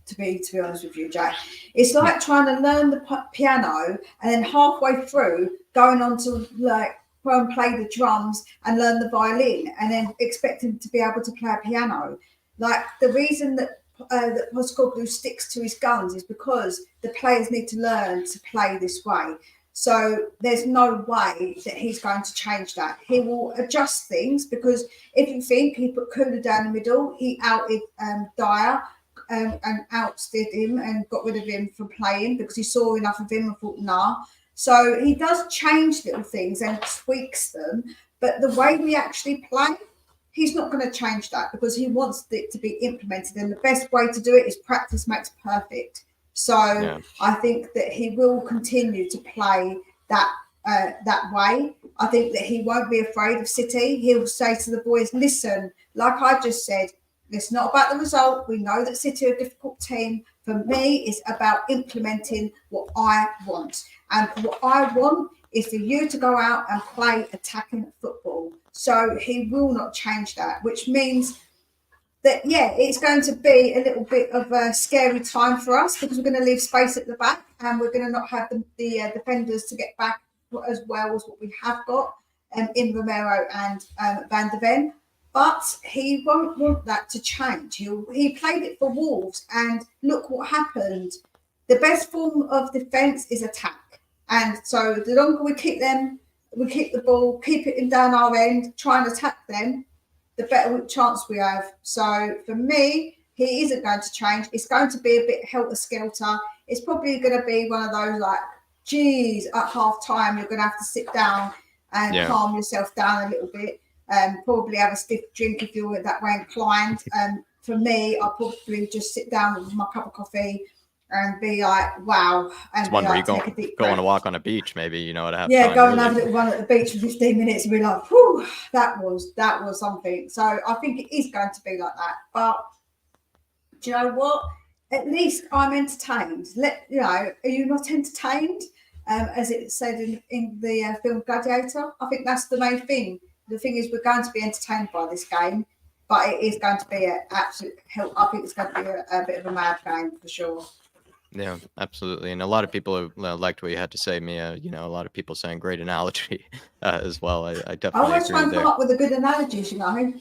to be honest with you, Jack, it's like trying to learn the piano and then halfway through going on to like go and play the drums and learn the violin and then expecting to be able to play a piano. Like the reason that that Postecoglou sticks to his guns is because the players need to learn to play this way. So there's no way that he's going to change that. He will adjust things because if you think he put Kula down the middle, he outed Dyer and outdid him and got rid of him from playing because he saw enough of him and thought, nah. So he does change little things and tweaks them, but the way we actually play, he's not going to change that because he wants it to be implemented. And the best way to do it is practice makes perfect. So I think that he will continue to play that way. I think that he won't be afraid of City. He'll say to the boys, listen, like I just said, it's not about the result. We know that City are a difficult team. For me, it's about implementing what I want. And what I want is for you to go out and play attacking football. So he will not change that, which means that, it's going to be a little bit of a scary time for us because we're going to leave space at the back and we're going to not have the defenders to get back as well as what we have got in Romero and Van de Ven. But he won't want that to change. He played it for Wolves and look what happened. The best form of defence is attack. And so the longer we keep the ball, keep it down our end, try and attack them, the better chance we have. So for me, he isn't going to change. It's going to be a bit helter-skelter. It's probably going to be one of those like, geez, at half-time, you're going to have to sit down and calm yourself down a little bit. Probably have a stiff drink if you're that way inclined. For me, I'll probably just sit down with my cup of coffee and be like, wow. And it's one where you go on a walk on a beach, maybe, you know, to have time. Go and have a little run at the beach for 15 minutes and be like, whew, that was something. So I think it is going to be like that. But do you know what? At least I'm entertained. Are you not entertained? As it said in the film Gladiator. I think that's the main thing. The thing is, we're going to be entertained by this game, but it is going to be an absolute help. I think it's going to be a bit of a mad game for sure. Yeah, absolutely. And a lot of people liked what you had to say, Mia. You know, a lot of people saying great analogy as well. I definitely agree. I always try and come up with a good analogy, you know.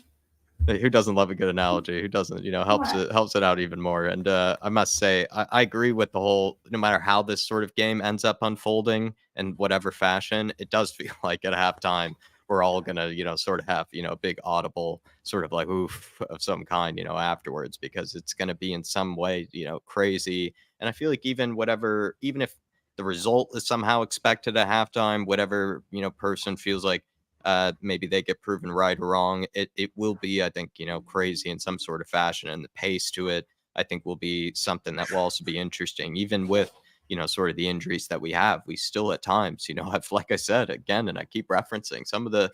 Who doesn't love a good analogy? Who doesn't, helps it out even more. And I must say, I agree with the whole, no matter how this sort of game ends up unfolding in whatever fashion, it does feel like at halftime, we're all going to, sort of have, a big audible sort of like oof of some kind, afterwards, because it's going to be in some way, crazy. And I feel like even if the result is somehow expected at halftime, whatever, person feels like maybe they get proven right or wrong, it will be, I think, crazy in some sort of fashion. And the pace to it, I think, will be something that will also be interesting, even with, sort of the injuries that we have. We still at times, have, like I said, again, and I keep referencing some of the,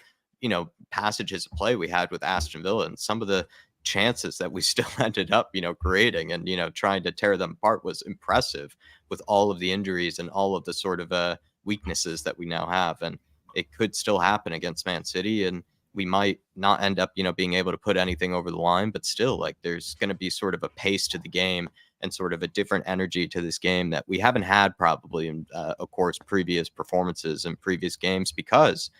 passages of play we had with Aston Villa and some of the chances that we still ended up, creating and, trying to tear them apart was impressive with all of the injuries and all of the sort of weaknesses that we now have. And it could still happen against Man City, and we might not end up, being able to put anything over the line, but still, like, there's going to be sort of a pace to the game and sort of a different energy to this game that we haven't had probably in, of course, previous performances and previous games, because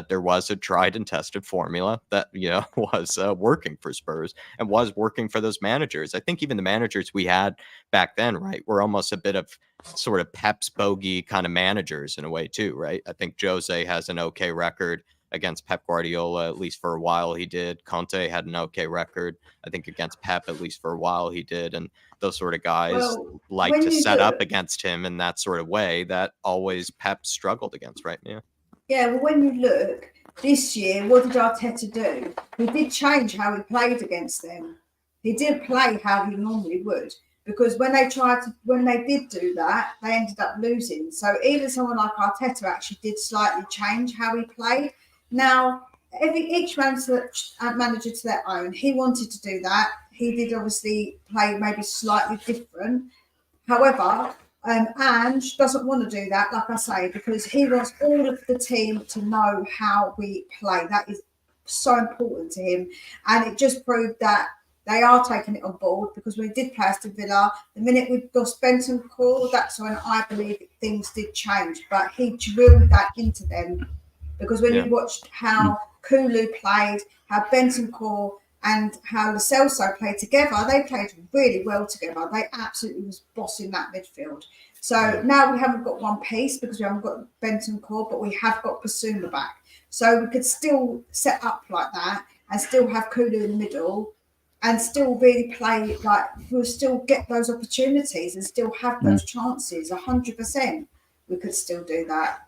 there was a tried and tested formula that, was working for Spurs and was working for those managers. I think even the managers we had back then, right, were almost a bit of sort of Pep's Bogey kind of managers in a way too, right? I think Jose has an okay record against Pep Guardiola, at least for a while he did. Conte had an okay record, I think, against Pep, at least for a while he did. And those sort of guys like to set up against him in that sort of way that always Pep struggled against, right? Yeah. Yeah, well, when you look this year, what did Arteta do? He did change how he played against them. He did play how he normally would, because when they did do that, they ended up losing. So even someone like Arteta actually did slightly change how he played. Now, each manager to their own. He wanted to do that. He did obviously play maybe slightly different. However, Ange doesn't want to do that, like I say, because he wants all of the team to know how we play. That is so important to him. And it just proved that they are taking it on board, because we did play Aston Villa. The minute we lost Bentancur, that's when I believe things did change. But he drilled that into them, because when you watched how Kulu played, how Bentancur and how Lo Celso played together, they played really well together. They absolutely was bossing that midfield. So now we haven't got one piece, because we haven't got Bentancur, but we have got Bissouma back. So we could still set up like that and still have Kulu in the middle and still really play, like, we'll still get those opportunities and still have those chances. 100% we could still do that.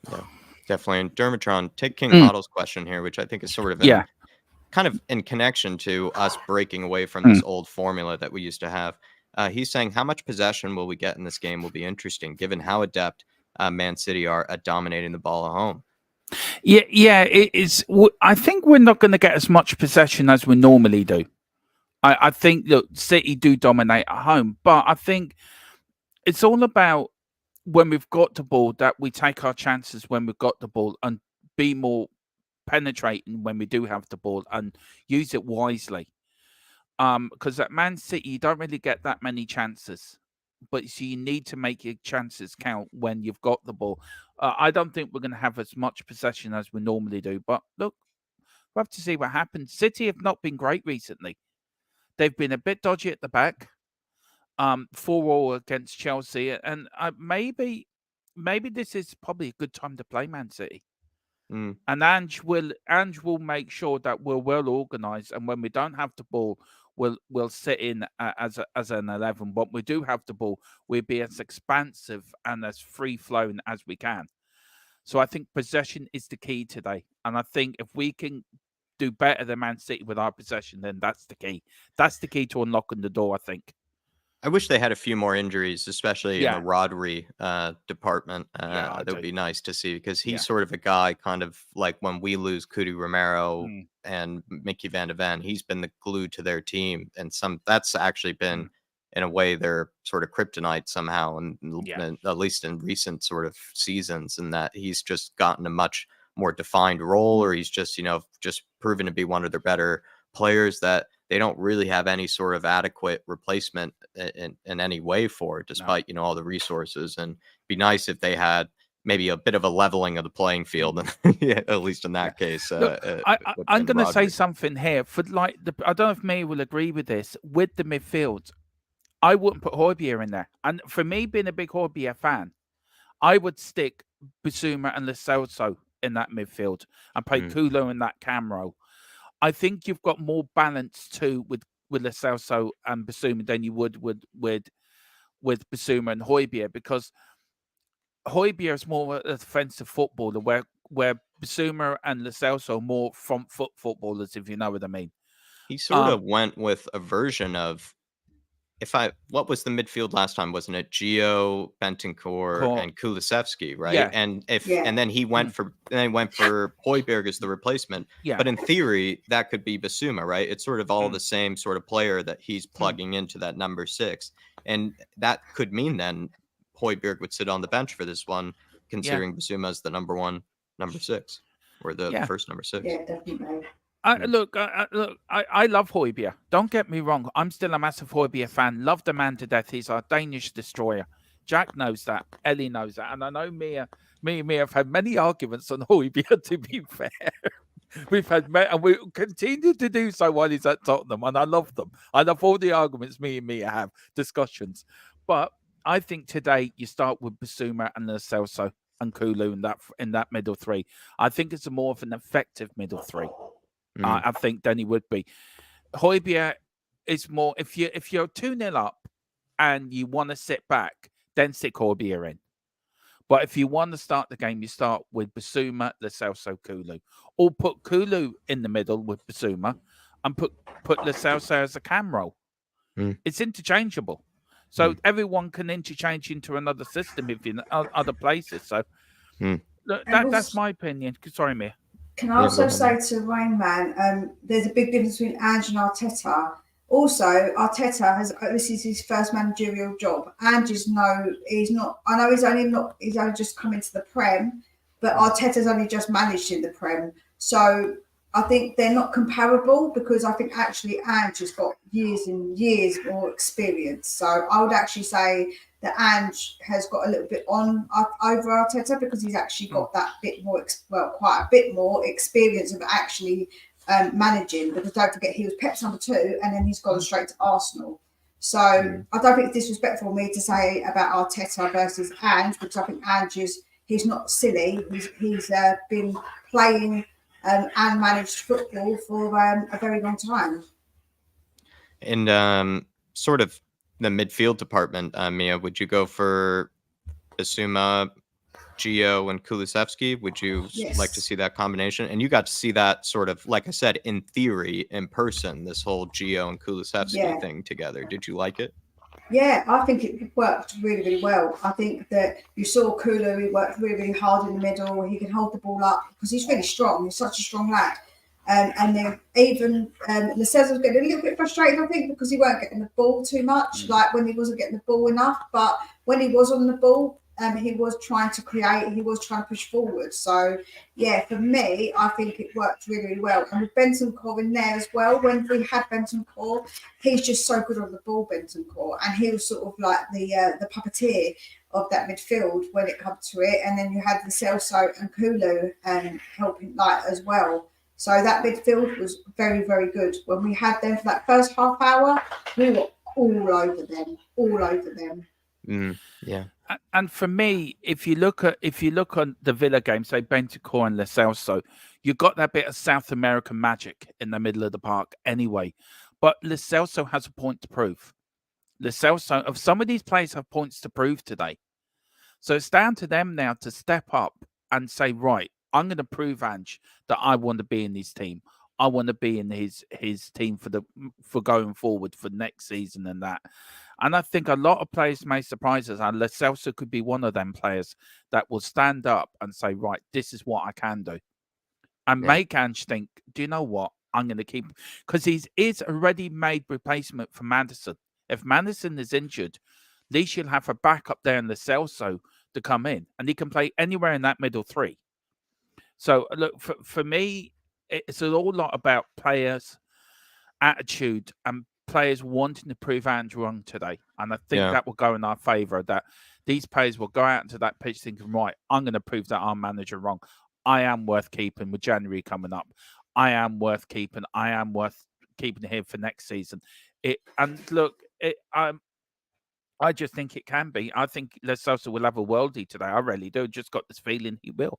Yeah, definitely. And Dermatron, take King Hoddle's question here, which I think is sort of kind of in connection to us breaking away from this old formula that we used to have. He's saying, how much possession will we get in this game will be interesting, given how adept Man City are at dominating the ball at home. Yeah, it is. I think we're not going to get as much possession as we normally do. I think that City do dominate at home, but I think it's all about when we've got the ball, that we take our chances when we've got the ball and be more penetrating when we do have the ball and use it wisely. Because at Man City, you don't really get that many chances, but so you need to make your chances count when you've got the ball. I don't think we're going to have as much possession as we normally do, but look, we'll have to see what happens. City have not been great recently. They've been a bit dodgy at the back. 4-4 against Chelsea, and maybe this is probably a good time to play Man City. And Ange will make sure that we're well organised, and when we don't have the ball, we'll sit in as an 11. But we do have the ball, we'll be as expansive and as free flowing as we can. So I think possession is the key today, and I think if we can do better than Man City with our possession, then that's the key. That's the key to unlocking the door, I think. I wish they had a few more injuries, especially in the Rivalry department. That would be nice to see, because he's sort of a guy, kind of like when we lose Kudu Romero and Mickey Van de Ven, he's been the glue to their team. And that's actually been, in a way, their sort of kryptonite somehow, and at least in recent sort of seasons, and that he's just gotten a much more defined role, or he's just, just proven to be one of their better players that they don't really have any sort of adequate replacement in any way for, despite, all the resources. And it'd be nice if they had maybe a bit of a leveling of the playing field, at least in that case. Look, I'm going to say something here. For I don't know if May will agree with this. With the midfield, I wouldn't put Højbjerg in there. And for me, being a big Højbjerg fan, I would stick Bissouma and Lo Celso in that midfield and play Kulu in that cam role. I think you've got more balance too with Lo Celso and Bissouma than you would with Bissouma and Højbjerg, because Højbjerg is more a defensive footballer, where Bissouma and Lo Celso are more front foot footballers, if you know what I mean. He sort of went with a version of, what was the midfield last time? Wasn't it Gio, Bentancur, and Kulusevski, right? Yeah. And then he went for Højbjerg as the replacement. Yeah. But in theory, that could be Bissouma, right? It's sort of all the same sort of player that he's plugging into that number 6. And that could mean then Højbjerg would sit on the bench for this one, considering Bissouma as the number 6, or the first number 6. Yeah, definitely. I love Højbjerg. Don't get me wrong. I'm still a massive Højbjerg fan. Love the man to death. He's our Danish destroyer. Jack knows that. Ellie knows that. And I know me and Mia have had many arguments on Højbjerg, to be fair. We've had, and we continue to do so while he's at Tottenham. And I love them. I love all the arguments me and Mia have, discussions. But I think today you start with Bissouma and Lo Celso and Kulu in that middle 3. I think it's more of an effective middle 3. I think than he would be. Højbjerg is more, if you're 2-0 up and you want to sit back, then stick Højbjerg in. But if you want to start the game, you start with Bissouma, Lo Celso, Kulu, or put Kulu in the middle with Bissouma and put Lo Celso as a cam role. It's interchangeable, so everyone can interchange into another system if in other places. So that's my opinion. Sorry, Mia. Can I also say to Rain Man, there's a big difference between Ange and Arteta. Also, Arteta this is his first managerial job, and he's not. I know he's only just come into the Prem, but Arteta's only just managed in the Prem. So I think they're not comparable, because I think actually Ange has got years and years more experience. So I would actually say that Ange has got a little bit on over Arteta, because he's actually got that bit more, quite a bit more experience of actually managing. Because don't forget, he was Pep's number 2, and then he's gone straight to Arsenal. So I don't think it's disrespectful of me to say about Arteta versus Ange, because I think Ange he's not silly. He's been playing and managed football for a very long time. And sort of the midfield department, Mia, would you go for Bissouma, Gio, and Kulusevski? Would you like to see that combination? And you got to see that sort of, like I said, in theory, in person, this whole Gio and Kulusevski thing together. Did you like it? Yeah, I think it worked really, really well. I think that you saw Kulu, he worked really, really hard in the middle. He can hold the ball up because he's really strong. He's such a strong lad. And then even Lascelles was getting a little bit frustrated, I think, because he weren't getting the ball too much, like when he wasn't getting the ball enough. But when he was on the ball, he was trying to create, he was trying to push forward. So, yeah, for me, I think it worked really, really well. And with Bentancur in there as well, when we had Bentancur, he's just so good on the ball, Bentancur. And he was sort of like the puppeteer of that midfield when it comes to it. And then you had the Celso and Kulu helping like as well. So that midfield was very, very good. When we had them for that first half hour, we were all over them. Yeah. And for me, if you look on the Villa game, say Bentancur and Lo Celso, you got that bit of South American magic in the middle of the park anyway. But Lo Celso has a point to prove. Lo Celso, of some of these players have points to prove today. So it's down to them now to step up and say, right, I'm going to prove Ange that I want to be in his team. I want to be in his team for going forward for next season and that. And I think a lot of players may surprise us, and Lo Celso could be one of them players that will stand up and say, right, this is what I can do. And make Ange think, do you know what? I'm going to keep... Because he's a ready-made replacement for Maddison. If Maddison is injured, at least you'll have a backup there in Lo Celso to come in. And he can play anywhere in that middle three. So, look, for me, it's a whole lot about players' attitude and players wanting to prove Ange wrong today. And I think that will go in our favour, that these players will go out into that pitch thinking, right, I'm going to prove that our manager wrong. I am worth keeping with January coming up. I am worth keeping. I am worth keeping here for next season. I just think it can be. I think Lo Celso will have a worldie today. I really do. Just got this feeling he will.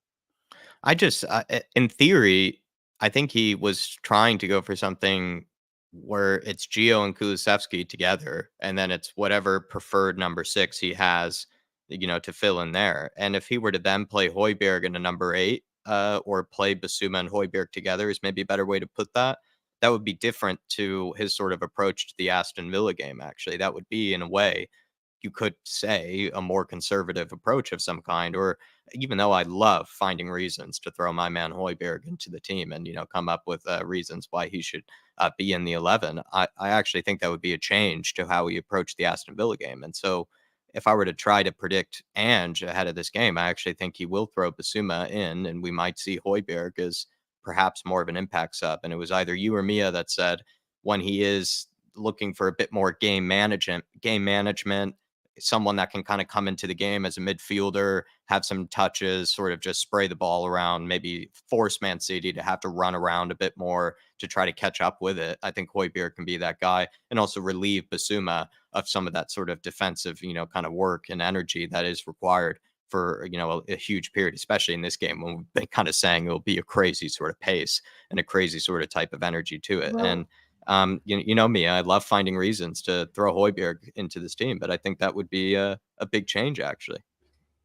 In theory, I think he was trying to go for something where it's Gio and Kulusevski together, and then it's whatever preferred number 6 he has, to fill in there. And if he were to then play Højbjerg in a number 8, or play Bissouma and Højbjerg together is maybe a better way to put that. That would be different to his sort of approach to the Aston Villa game, actually. That would be, in a way, you could say, a more conservative approach of some kind. Or even though I love finding reasons to throw my man Højbjerg into the team and, come up with reasons why he should be in the 11, I actually think that would be a change to how we approach the Aston Villa game. And so if I were to try to predict Ange ahead of this game, I actually think he will throw Bissouma in, and we might see Højbjerg as perhaps more of an impact sub. And it was either you or Mia that said when he is looking for a bit more game management, someone that can kind of come into the game as a midfielder, have some touches, sort of just spray the ball around, maybe force Man City to have to run around a bit more to try to catch up with it. I think Højbjerg can be that guy, and also relieve Bissouma of some of that sort of defensive, kind of work and energy that is required for, a huge period, especially in this game when we've been kind of saying it'll be a crazy sort of pace and a crazy sort of type of energy to it. Well, and you know me, I love finding reasons to throw Højbjerg into this team, but I think that would be a big change, actually.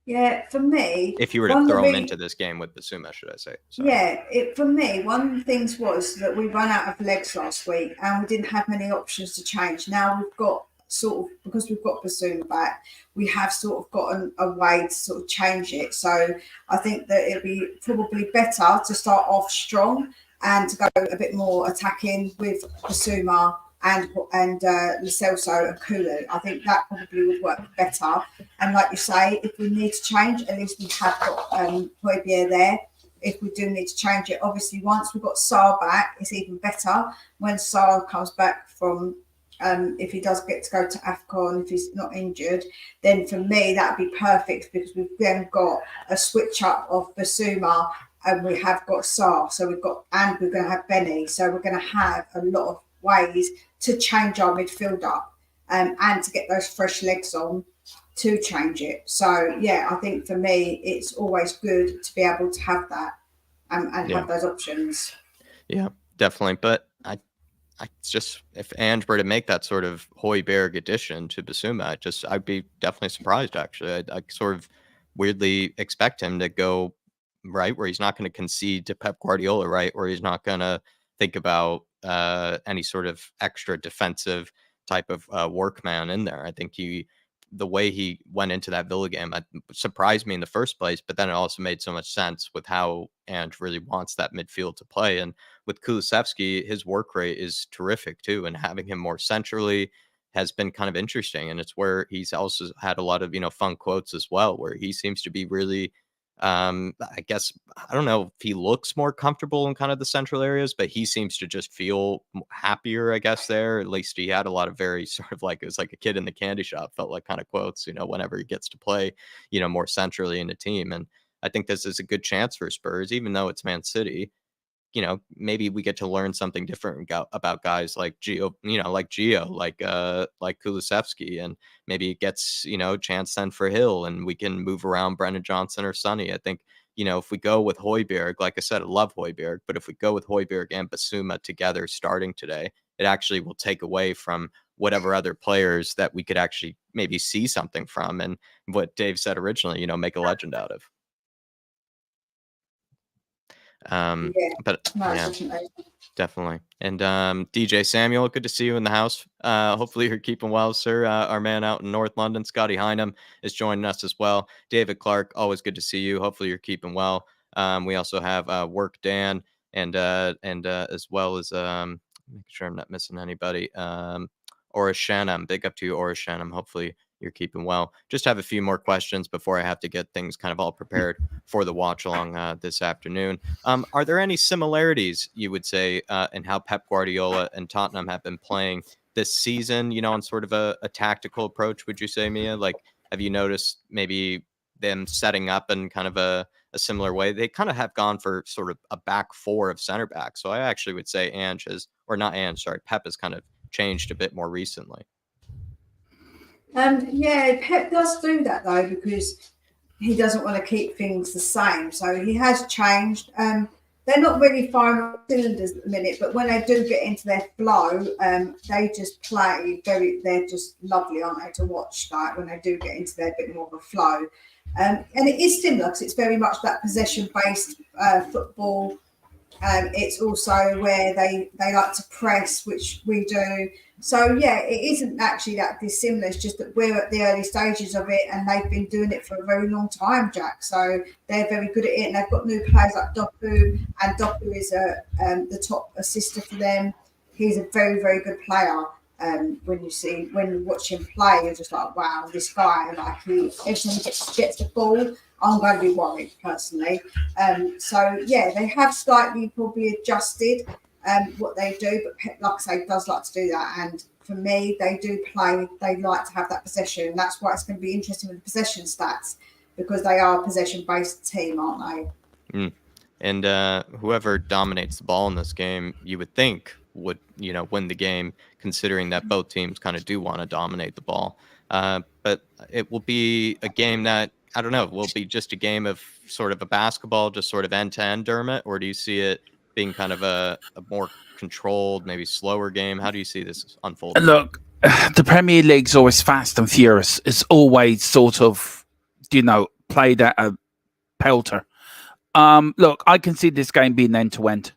Yeah, for me, if you were to throw him into this game with Bissouma, should I say? Sorry. Yeah, for me, one of the things was that we ran out of legs last week and we didn't have many options to change. Now we've got because we've got Bissouma back, we have sort of gotten a way to sort of change it. So I think that it'd be probably better to start off strong and to go a bit more attacking with Bissouma and Lo Celso and Kulu. I think that probably would work better. And like you say, if we need to change, at least we have got Højbjerg there. If we do need to change it, obviously once we've got Sarr back, it's even better. When Sarr comes back from, if he does get to go to AFCON, if he's not injured, then for me that'd be perfect, because we've then got a switch up of Bissouma and we have got Sarr. So we're going to have Benny. So we're going to have a lot of ways to change our midfield up, and to get those fresh legs on to change it. So yeah, I think for me it's always good to be able to have that, and have those options. Yeah, definitely. But I just, if Ange were to make that sort of Højbjerg addition to Bissouma, I'd be definitely surprised. Actually, I sort of weirdly expect him to go right where he's not going to concede to Pep Guardiola, right, where he's not going to think about any sort of extra defensive type of workman in there. I think the way he went into that Villa game surprised me in the first place, but then it also made so much sense with how Ange really wants that midfield to play. And with Kulusevski, his work rate is terrific too, and having him more centrally has been kind of interesting. And it's where he's also had a lot of, fun quotes as well, where he seems to be really, I guess, I don't know if he looks more comfortable in kind of the central areas, but he seems to just feel happier, I guess, there. At least he had a lot of very sort of like, it was like a kid in the candy shop, felt like kind of quotes, whenever he gets to play, more centrally in a team. And I think this is a good chance for Spurs, even though it's Man City. Maybe we get to learn something different about guys like Gio, like Kulusevski, and maybe it gets, chance then for Hill, and we can move around Brennan Johnson or Sonny. I think, if we go with Højbjerg, like I said, I love Højbjerg, but if we go with Højbjerg and Bissouma together starting today, it actually will take away from whatever other players that we could actually maybe see something from, and what Dave said originally, make a legend out of. But No, yeah, definitely. And DJ Samuel, good to see you in the house. Hopefully you're keeping well, sir. Our man out in North London, Scotty Hynam, is joining us as well. David Clark, always good to see you. Hopefully you're keeping well. We also have Work Dan, and as well as making sure I'm not missing anybody. Orishanam, big up to you, Orishanam. Hopefully you're keeping well. Just have a few more questions before I have to get things kind of all prepared for the watch along this afternoon. Are there any similarities, you would say, in how Pep Guardiola and Tottenham have been playing this season, on sort of a tactical approach, would you say, Mia? Like, have you noticed maybe them setting up in kind of a similar way? They kind of have gone for sort of a back four of center back. So I actually would say Pep has kind of changed a bit more recently. Yeah, Pep does do that though, because he doesn't want to keep things the same. So he has changed. They're not really firing on cylinders at the minute, but when they do get into their flow, they just play they're just lovely, aren't they, to watch, like when they do get into their bit more of a flow. And it is similar, because it's very much that possession-based football. It's also where they like to press, which we do. So yeah, it isn't actually that dissimilar. It's just that we're at the early stages of it, and they've been doing it for a very long time, Jack. So they're very good at it, and they've got new players like Doku, and Doku is the top assister for them. He's a very, very good player. When you watch him play, you're just like, wow, this guy, like, every time he gets the ball, I'm going to be worried personally. So yeah, they have slightly probably adjusted what they do, but Pep, like I say, does like to do that. And for me, they do play. They like to have that possession. That's why it's going to be interesting with the possession stats, because they are a possession-based team, aren't they? Mm. And whoever dominates the ball in this game, you would think would, win the game, considering that both teams kind of do want to dominate the ball. But it will be a game that, I don't know, will be just a game of sort of a basketball, just sort of end-to-end, Dermot? Or do you see it being kind of a more controlled, maybe slower game? How do you see this unfolding? Look, the Premier League's always fast and furious. It's always sort of, played at a pelter. Look, I can see this game being end-to-end.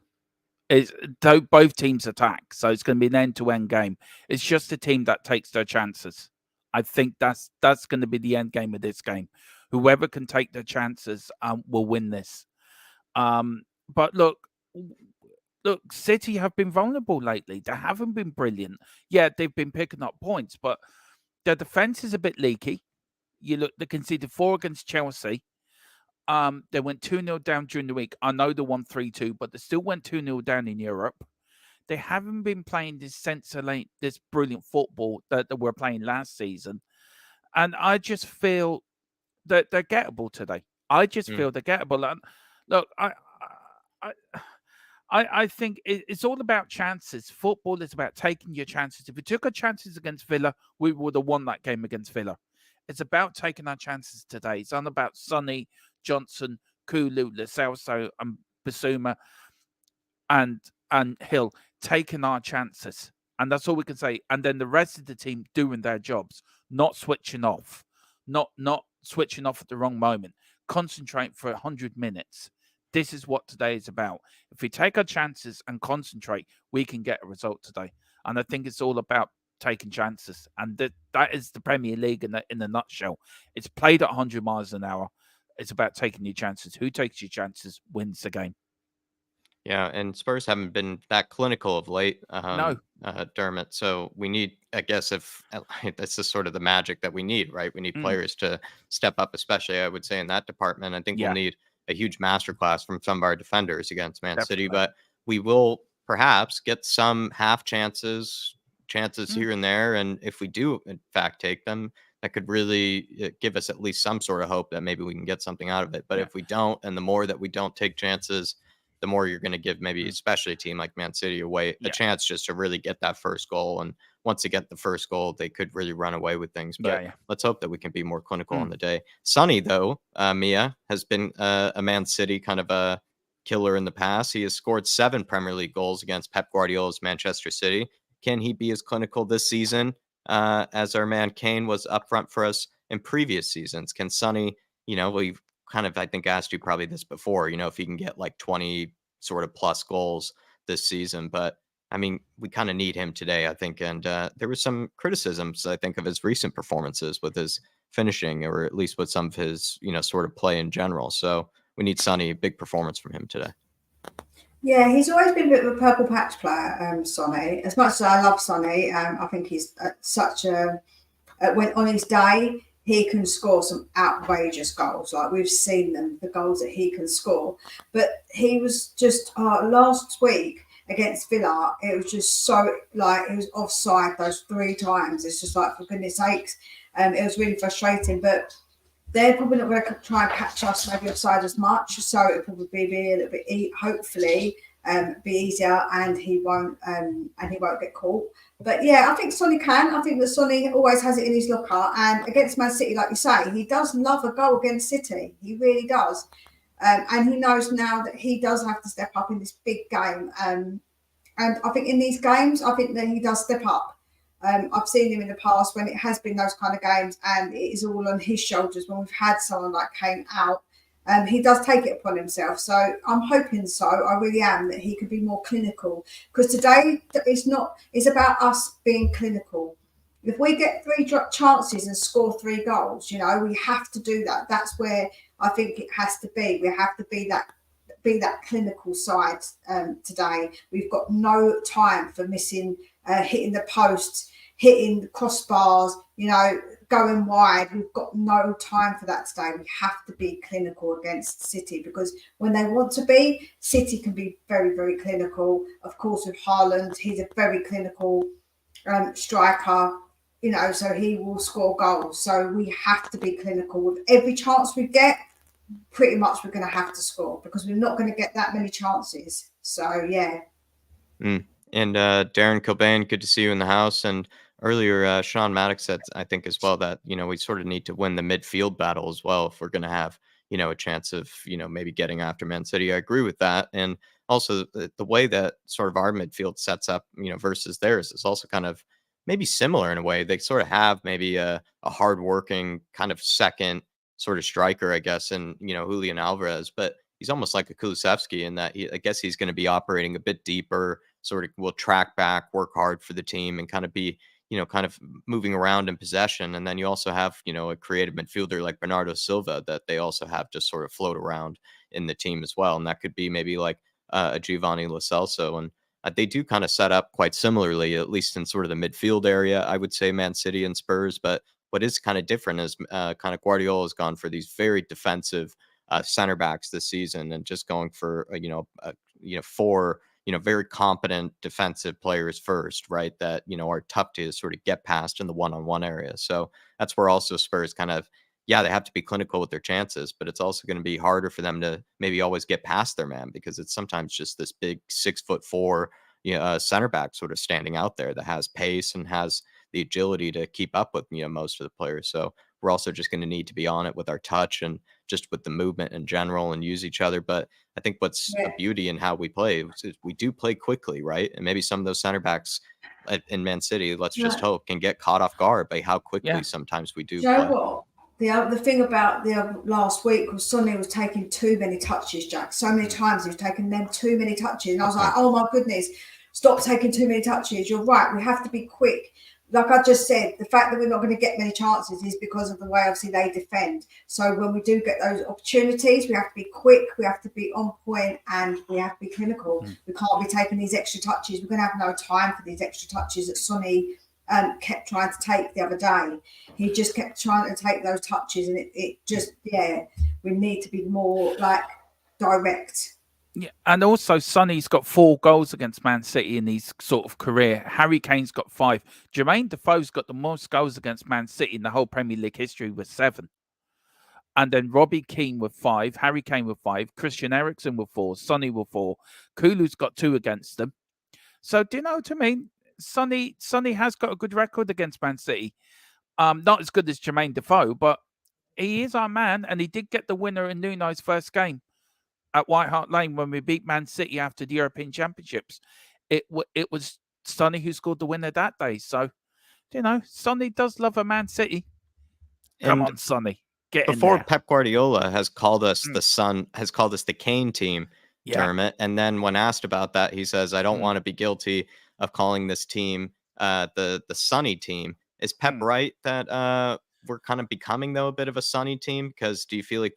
Both teams attack, so it's going to be an end-to-end game. It's just the team that takes their chances. I think that's going to be the end game of this game. Whoever can take their chances will win this. But look, look, City have been vulnerable lately. They haven't been brilliant. Yeah, they've been picking up points, but their defense is a bit leaky. You look, they conceded 4 against Chelsea. They went 2-0 down during the week. I know they won 3-2, but they still went 2-0 down in Europe. They haven't been playing this brilliant football that they were playing last season. And I just feel that they're gettable today. I just feel they're gettable. And look, I think it's all about chances. Football is about taking your chances. If we took our chances against Villa, we would have won that game against Villa. It's about taking our chances today. It's not about Sonny, Johnson, Kulu, Lo Celso, and Bissouma and Hill taking our chances. And that's all we can say. And then the rest of the team doing their jobs, not switching off, not switching off at the wrong moment. Concentrate for 100 minutes. This is what today is about. If we take our chances and concentrate, we can get a result today. And I think it's all about taking chances. And that is the Premier League in a nutshell. It's played at 100 miles an hour. It's about taking your chances. Who takes your chances wins the game. Yeah, and Spurs haven't been that clinical of late, No. Dermot. So we need, I guess, if this is sort of the magic that we need, right? We need players to step up, especially I would say in that department. I think we'll need a huge masterclass from some of our defenders against Man City, but we will perhaps get some half chances here and there, and if we do in fact take them, that could really give us at least some sort of hope that maybe we can get something out of it. But if we don't, and the more that we don't take chances, the more you're going to give maybe especially a team like Man City a chance just to really get that first goal. And once they get the first goal, they could really run away with things. But let's hope that we can be more clinical on the day. Sonny, though, Mia, has been a Man City kind of a killer in the past. He has scored 7 Premier League goals against Pep Guardiola's Manchester City. Can he be as clinical this season as our man Kane was up front for us in previous seasons? Can Sonny, we've kind of, I think, asked you probably this before, if he can get like 20 sort of plus goals this season. But I mean, we kind of need him today, I think. And there were some criticisms, I think, of his recent performances with his finishing, or at least with some of his, sort of play in general. So we need Sonny, a big performance from him today. Yeah, he's always been a bit of a purple patch player, Sonny. As much as I love Sonny, I think he's when on his day, he can score some outrageous goals. Like we've seen them, the goals that he can score. But he was just last week against Villa, it was just so like he was offside those 3 times. It's just like, for goodness sakes, it was really frustrating. But they're probably not going to try and catch us maybe offside as much, so it'll probably be a little bit, hopefully, be easier, and he won't get caught. But yeah, I think Sonny can. I think that Sonny always has it in his locker, and against Man City, like you say, he does love a goal against City. He really does, and he knows now that he does have to step up in this big game. And I think in these games, I think that he does step up. I've seen him in the past when it has been those kind of games and it is all on his shoulders when we've had someone like Kane out. He does take it upon himself. So I'm hoping so. I really am, that he could be more clinical. Because today it's about us being clinical. If we get 3 chances and score 3 goals, we have to do that. That's where I think it has to be. We have to be that clinical side today. We've got no time for missing, hitting the posts, hitting the crossbars, going wide. We've got no time for that today. We have to be clinical against City, because when they want to be, City can be very, very clinical. Of course, with Haaland, he's a very clinical striker, so he will score goals. So we have to be clinical. With every chance we get, pretty much we're going to have to score, because we're not going to get that many chances. So, yeah. And Darren Cobain, good to see you in the house. And earlier, Sean Maddox said, I think as well, that, we sort of need to win the midfield battle as well if we're going to have, a chance of, maybe getting after Man City. I agree with that. And also the way that sort of our midfield sets up, versus theirs is also kind of maybe similar in a way. They sort of have maybe a hardworking kind of second sort of striker, I guess, and, Julian Alvarez, but he's almost like a Kulusevski in that I guess he's going to be operating a bit deeper, sort of will track back, work hard for the team, and kind of be, kind of moving around in possession. And then you also have, a creative midfielder like Bernardo Silva that they also have just sort of float around in the team as well. And that could be maybe like a Giovanni Lo Celso, and they do kind of set up quite similarly, at least in sort of the midfield area, I would say Man City and Spurs. But what is kind of different is kind of Guardiola has gone for these very defensive center backs this season, and just going for four very competent defensive players first, right? That are tough to sort of get past in the one-on-one area. So that's where also Spurs kind of, yeah, they have to be clinical with their chances, but it's also going to be harder for them to maybe always get past their man, because it's sometimes just this big 6'4" center back sort of standing out there that has pace and has the agility to keep up with most of the players. So we're also just going to need to be on it with our touch and just with the movement in general and use each other. But I think what's a beauty in how we play is we do play quickly, right? And maybe some of those center backs in Man City, let's just hope, can get caught off guard by how quickly sometimes we do play. You know what? The thing about the last week was Sonny was taking too many touches, Jack. So many times he was taking them too many touches. And I was like, oh my goodness, stop taking too many touches. You're right. We have to be quick. Like I just said, the fact that we're not going to get many chances is because of the way, obviously, they defend. So when we do get those opportunities, we have to be quick, we have to be on point, and we have to be clinical. We can't be taking these extra touches. We're going to have no time for these extra touches that Sonny kept trying to take the other day. He just kept trying to take those touches, and it just, we need to be more like direct. Yeah, and also Sonny's got 4 goals against Man City in his sort of career. Harry Kane's got 5. Jermaine Defoe's got the most goals against Man City in the whole Premier League history with 7. And then Robbie Keane with 5, Harry Kane with 5, Christian Eriksen with 4, Sonny with 4. Kulu's got 2 against them. So do you know what I mean? Sonny has got a good record against Man City. Not as good as Jermaine Defoe, but he is our man, and he did get the winner in Nuno's first game at White Hart Lane when we beat Man City after the European Championships. It was Sonny who scored the winner that day. So, Sonny does love a Man City. Come on, Sonny. Get in there. Before Pep Guardiola has called us the Kane team, Dermot. And then when asked about that, he says, I don't want to be guilty of calling this team the Sonny team. Is Pep right that we're kind of becoming, though, a bit of a Sonny team? Because do you feel like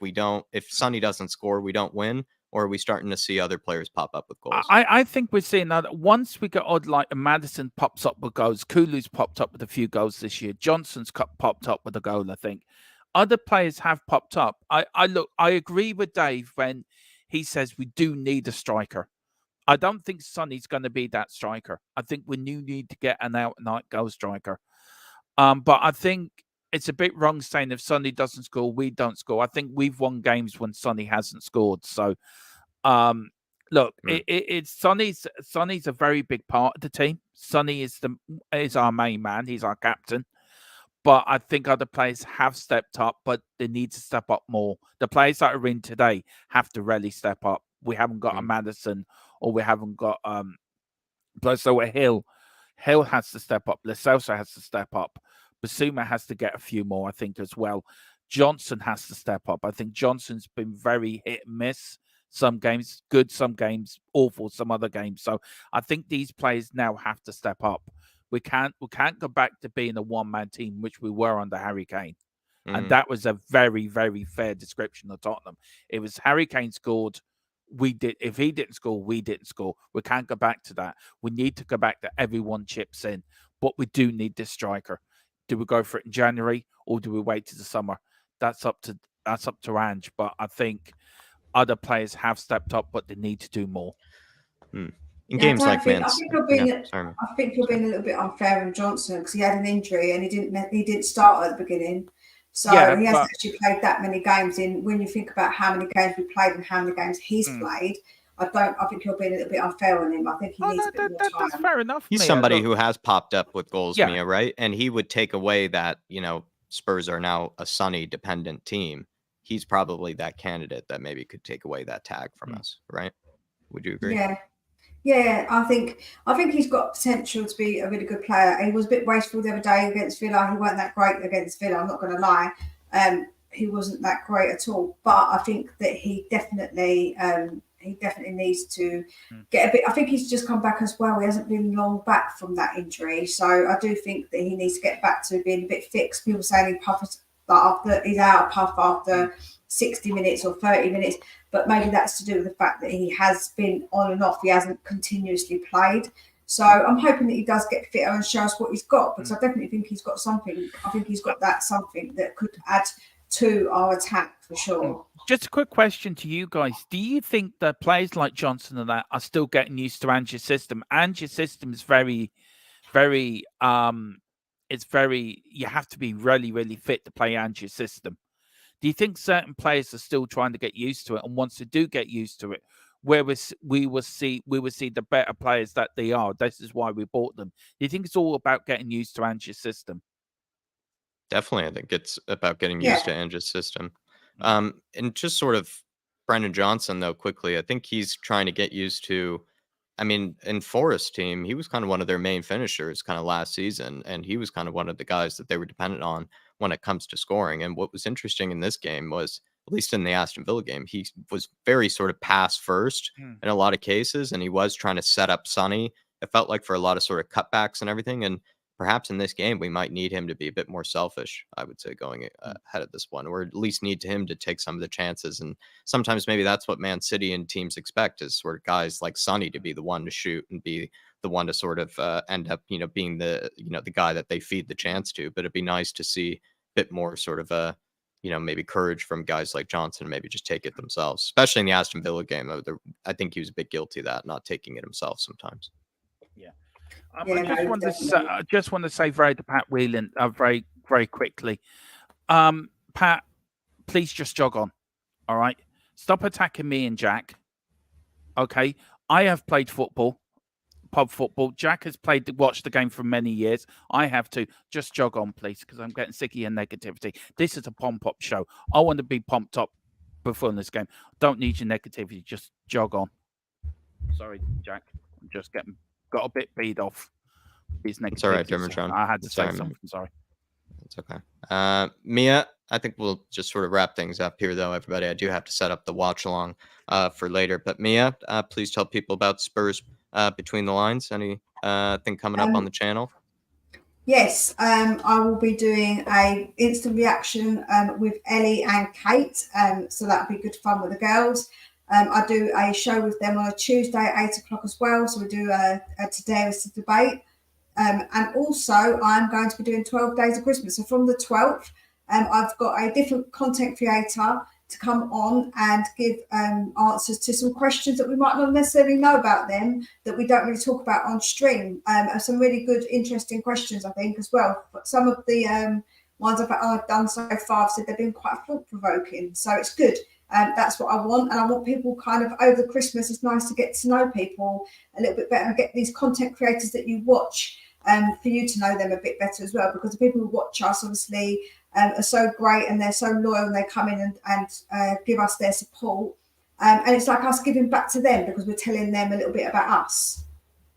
if Sonny doesn't score, we don't win? Or are we starting to see other players pop up with goals? I think we're seeing that once we get odd, like Madison pops up with goals, Kulu's popped up with a few goals this year, Johnson's popped up with a goal, I think. Other players have popped up. I agree with Dave when he says we do need a striker. I don't think Sonny's going to be that striker. I think we need to get an out-and-out goal striker. But I think it's a bit wrong saying if Sonny doesn't score, we don't score. I think we've won games when Sonny hasn't scored. So, look, it's Sonny's a very big part of the team. Sonny is our main man. He's our captain. But I think other players have stepped up, but they need to step up more. The players that are in today have to really step up. We haven't got a Madison, or we haven't got so a Hill. Hill has to step up. Lo Celso has to step up. Bissouma has to get a few more, I think, as well. Johnson has to step up. I think Johnson's been very hit and miss. Some games good, some games awful, some other games. So I think these players now have to step up. We can't go back to being a one-man team, which we were under Harry Kane. And that was a very, very fair description of Tottenham. It was Harry Kane scored. We did. If he didn't score, we didn't score. We can't go back to that. We need to go back to everyone chips in. But we do need this striker. Do we go for it in January, or do we wait to the summer? That's up to Ange. But I think other players have stepped up, but they need to do more. In games like Man I think you're being a little bit unfair on Johnson, because he had an injury and he didn't start at the beginning. So he hasn't actually played that many games. When you think about how many games we played and how many games he's played, I think you're being a little bit unfair on him. I think he needs a bit more time. That's fair enough. He's somebody who has popped up with goals, Mia, right? And he would take away that, Spurs are now a Sonny dependent team. He's probably that candidate that maybe could take away that tag from us, right? Would you agree? Yeah, I think he's got potential to be a really good player. He was a bit wasteful the other day against Villa. He weren't that great against Villa, I'm not going to lie. He wasn't that great at all. But I think that he definitely needs to get a bit. I think he's just come back as well. He hasn't been long back from that injury. So I do think that he needs to get back to being a bit fixed. People saying he's out of puff after 60 minutes or 30 minutes, but maybe that's to do with the fact that he has been on and off. He hasn't continuously played. So I'm hoping that he does get fitter and show us what he's got, because I definitely think he's got something. I think he's got that something that could add to our attack for sure. Just a quick question to you guys. Do you think that players like Johnson and that are still getting used to Angie's system? Angie's system is very, very, it's very, you have to be really, really fit to play Angie's system. Do you think certain players are still trying to get used to it, and once they do get used to it, we will see the better players that they are? This is why we bought them. Do you think it's all about getting used to Angie's system? Definitely, I think it's about getting used to Angie's system. And just sort of Brendan Johnson, though, quickly, I think he's trying to get used to. I mean, in Forest team, he was kind of one of their main finishers kind of last season, and he was kind of one of the guys that they were dependent on when it comes to scoring. And what was interesting in this game was, at least in the Aston Villa game, he was very sort of pass first in a lot of cases, and he was trying to set up Sonny. It felt like for a lot of sort of cutbacks and everything. And perhaps in this game, we might need him to be a bit more selfish, I would say, going ahead of this one, or at least need him to take some of the chances. And sometimes maybe that's what Man City and teams expect, is sort of guys like Sonny to be the one to shoot and be the one to sort of end up, being the guy that they feed the chance to. But it'd be nice to see a bit more sort of maybe courage from guys like Johnson, maybe just take it themselves, especially in the Aston Villa game. I think he was a bit guilty of that, not taking it himself sometimes. Yeah. I just want to say very to Pat Whelan, very, very quickly. Pat, please just jog on. All right. Stop attacking me and Jack. Okay. I have played football, pub football. Jack has watched the game for many years. I have to. Just jog on, please, because I'm getting sick of your negativity. This is a pom-pop show. I want to be pumped up before this game. Don't need your negativity. Just jog on. Sorry, Jack. I'm just got a bit beat off his negativity. It's all right, Dermotron. I had to say something. Sorry. It's okay. Mia, I think we'll just sort of wrap things up here, though, everybody. I do have to set up the watch along for later. But Mia, please tell people about Spurs Between the Lines. Any thing coming up on the channel? Yes, I will be doing a instant reaction with Ellie and Kate. So that'll be good fun with the girls. I do a show with them on a Tuesday at 8 o'clock as well. So we do a Today is the Debate. And also I'm going to be doing 12 Days of Christmas. So from the 12th, I've got a different content creator to come on and give answers to some questions that we might not necessarily know about them, that we don't really talk about on stream. Some really good, interesting questions, I think, as well. But some of the ones I've done so far, I've said they've been quite thought-provoking. So it's good. That's what I want. And I want people kind of over the Christmas, it's nice to get to know people a little bit better and get these content creators that you watch for you to know them a bit better as well, because the people who watch us obviously are so great and they're so loyal, and they come in and give us their support. And it's like us giving back to them because we're telling them a little bit about us.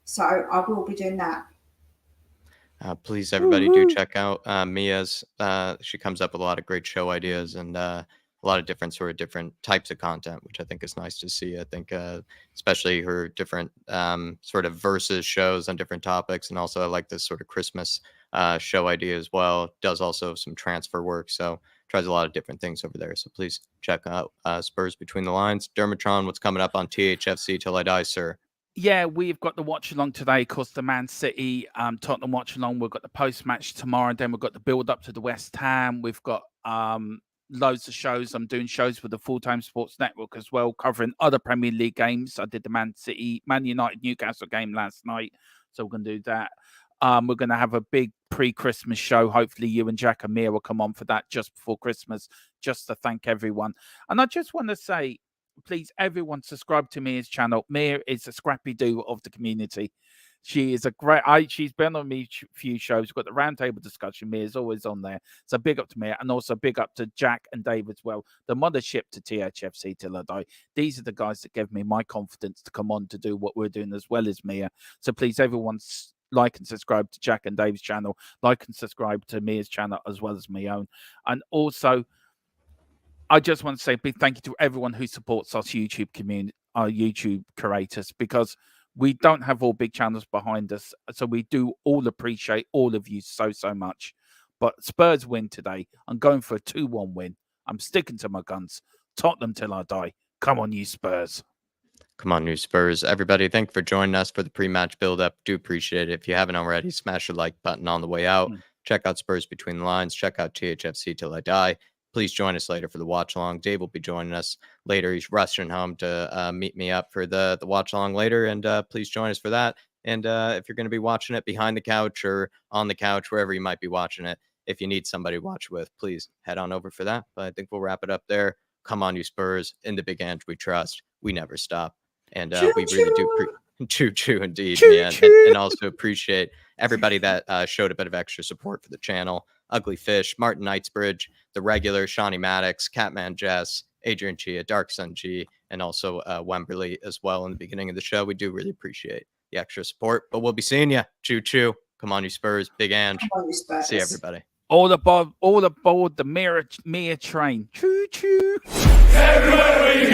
So I will be doing that. Please, everybody, do check out Mia's. She comes up with a lot of great show ideas and a lot of different types of content, which I think is nice to see. I think especially her different sort of versus shows on different topics. And also I like this sort of Christmas show idea as well. Does also some transfer work. So tries a lot of different things over there. So please check out Spurs Between the Lines. Dermotron, what's coming up on THFC Till I Die, sir? Yeah, we've got the watch along today, of course, the Man City, Tottenham watch along. We've got the post match tomorrow, and then we've got the build up to the West Ham. We've got loads of shows. I'm doing shows with the Full Time Sports Network as well, covering other Premier League games. I did the Man United Newcastle game last night, so we're going to do that. We're going to have a big pre-Christmas show. Hopefully you and Jack and Mia will come on for that just before Christmas, just to thank everyone. And I just want to say, please, everyone, subscribe to Mia's channel. Mia is a scrappy do of the community. She is a great. She's been on me a few shows. We've got the roundtable discussion. Mia's always on there. So big up to Mia, and also big up to Jack and Dave as well. The mothership to THFC Till I Die. These are the guys that give me my confidence to come on to do what we're doing as well as Mia. So please, everyone, like and subscribe to Jack and Dave's channel. Like and subscribe to Mia's channel as well as my own. And also, I just want to say a big thank you to everyone who supports us YouTube community, our YouTube creators, because we don't have all big channels behind us. So we do all appreciate all of you so much. But Spurs win today. I'm going for a 2-1 win. I'm sticking to my guns. Tottenham till I die. Come on, you Spurs. Come on, new Spurs. Everybody, thank you for joining us for the pre-match build-up. Do appreciate it. If you haven't already, smash the like button on the way out. Check out Spurs Between the Lines. Check out THFC Till I Die. Please join us later for the watch-along. Dave will be joining us later. He's rushing home to meet me up for the watch-along later, and please join us for that. And if you're going to be watching it behind the couch or on the couch, wherever you might be watching it, if you need somebody to watch with, please head on over for that. But I think we'll wrap it up there. Come on, you Spurs. In the big Ange we trust. We never stop. And we really do choo indeed, man. And also appreciate everybody that showed a bit of extra support for the channel. Ugly Fish, Martin Knightsbridge, the regular, Shawnee Maddox, Catman Jess, Adrian Chia, Dark Sun G, and also Wemberley as well in the beginning of the show. We do really appreciate the extra support. But we'll be seeing you. Choo. Come on, you Spurs. Big Ange. Come on, you Spurs. See everybody. All aboard the Mir train. Choo. February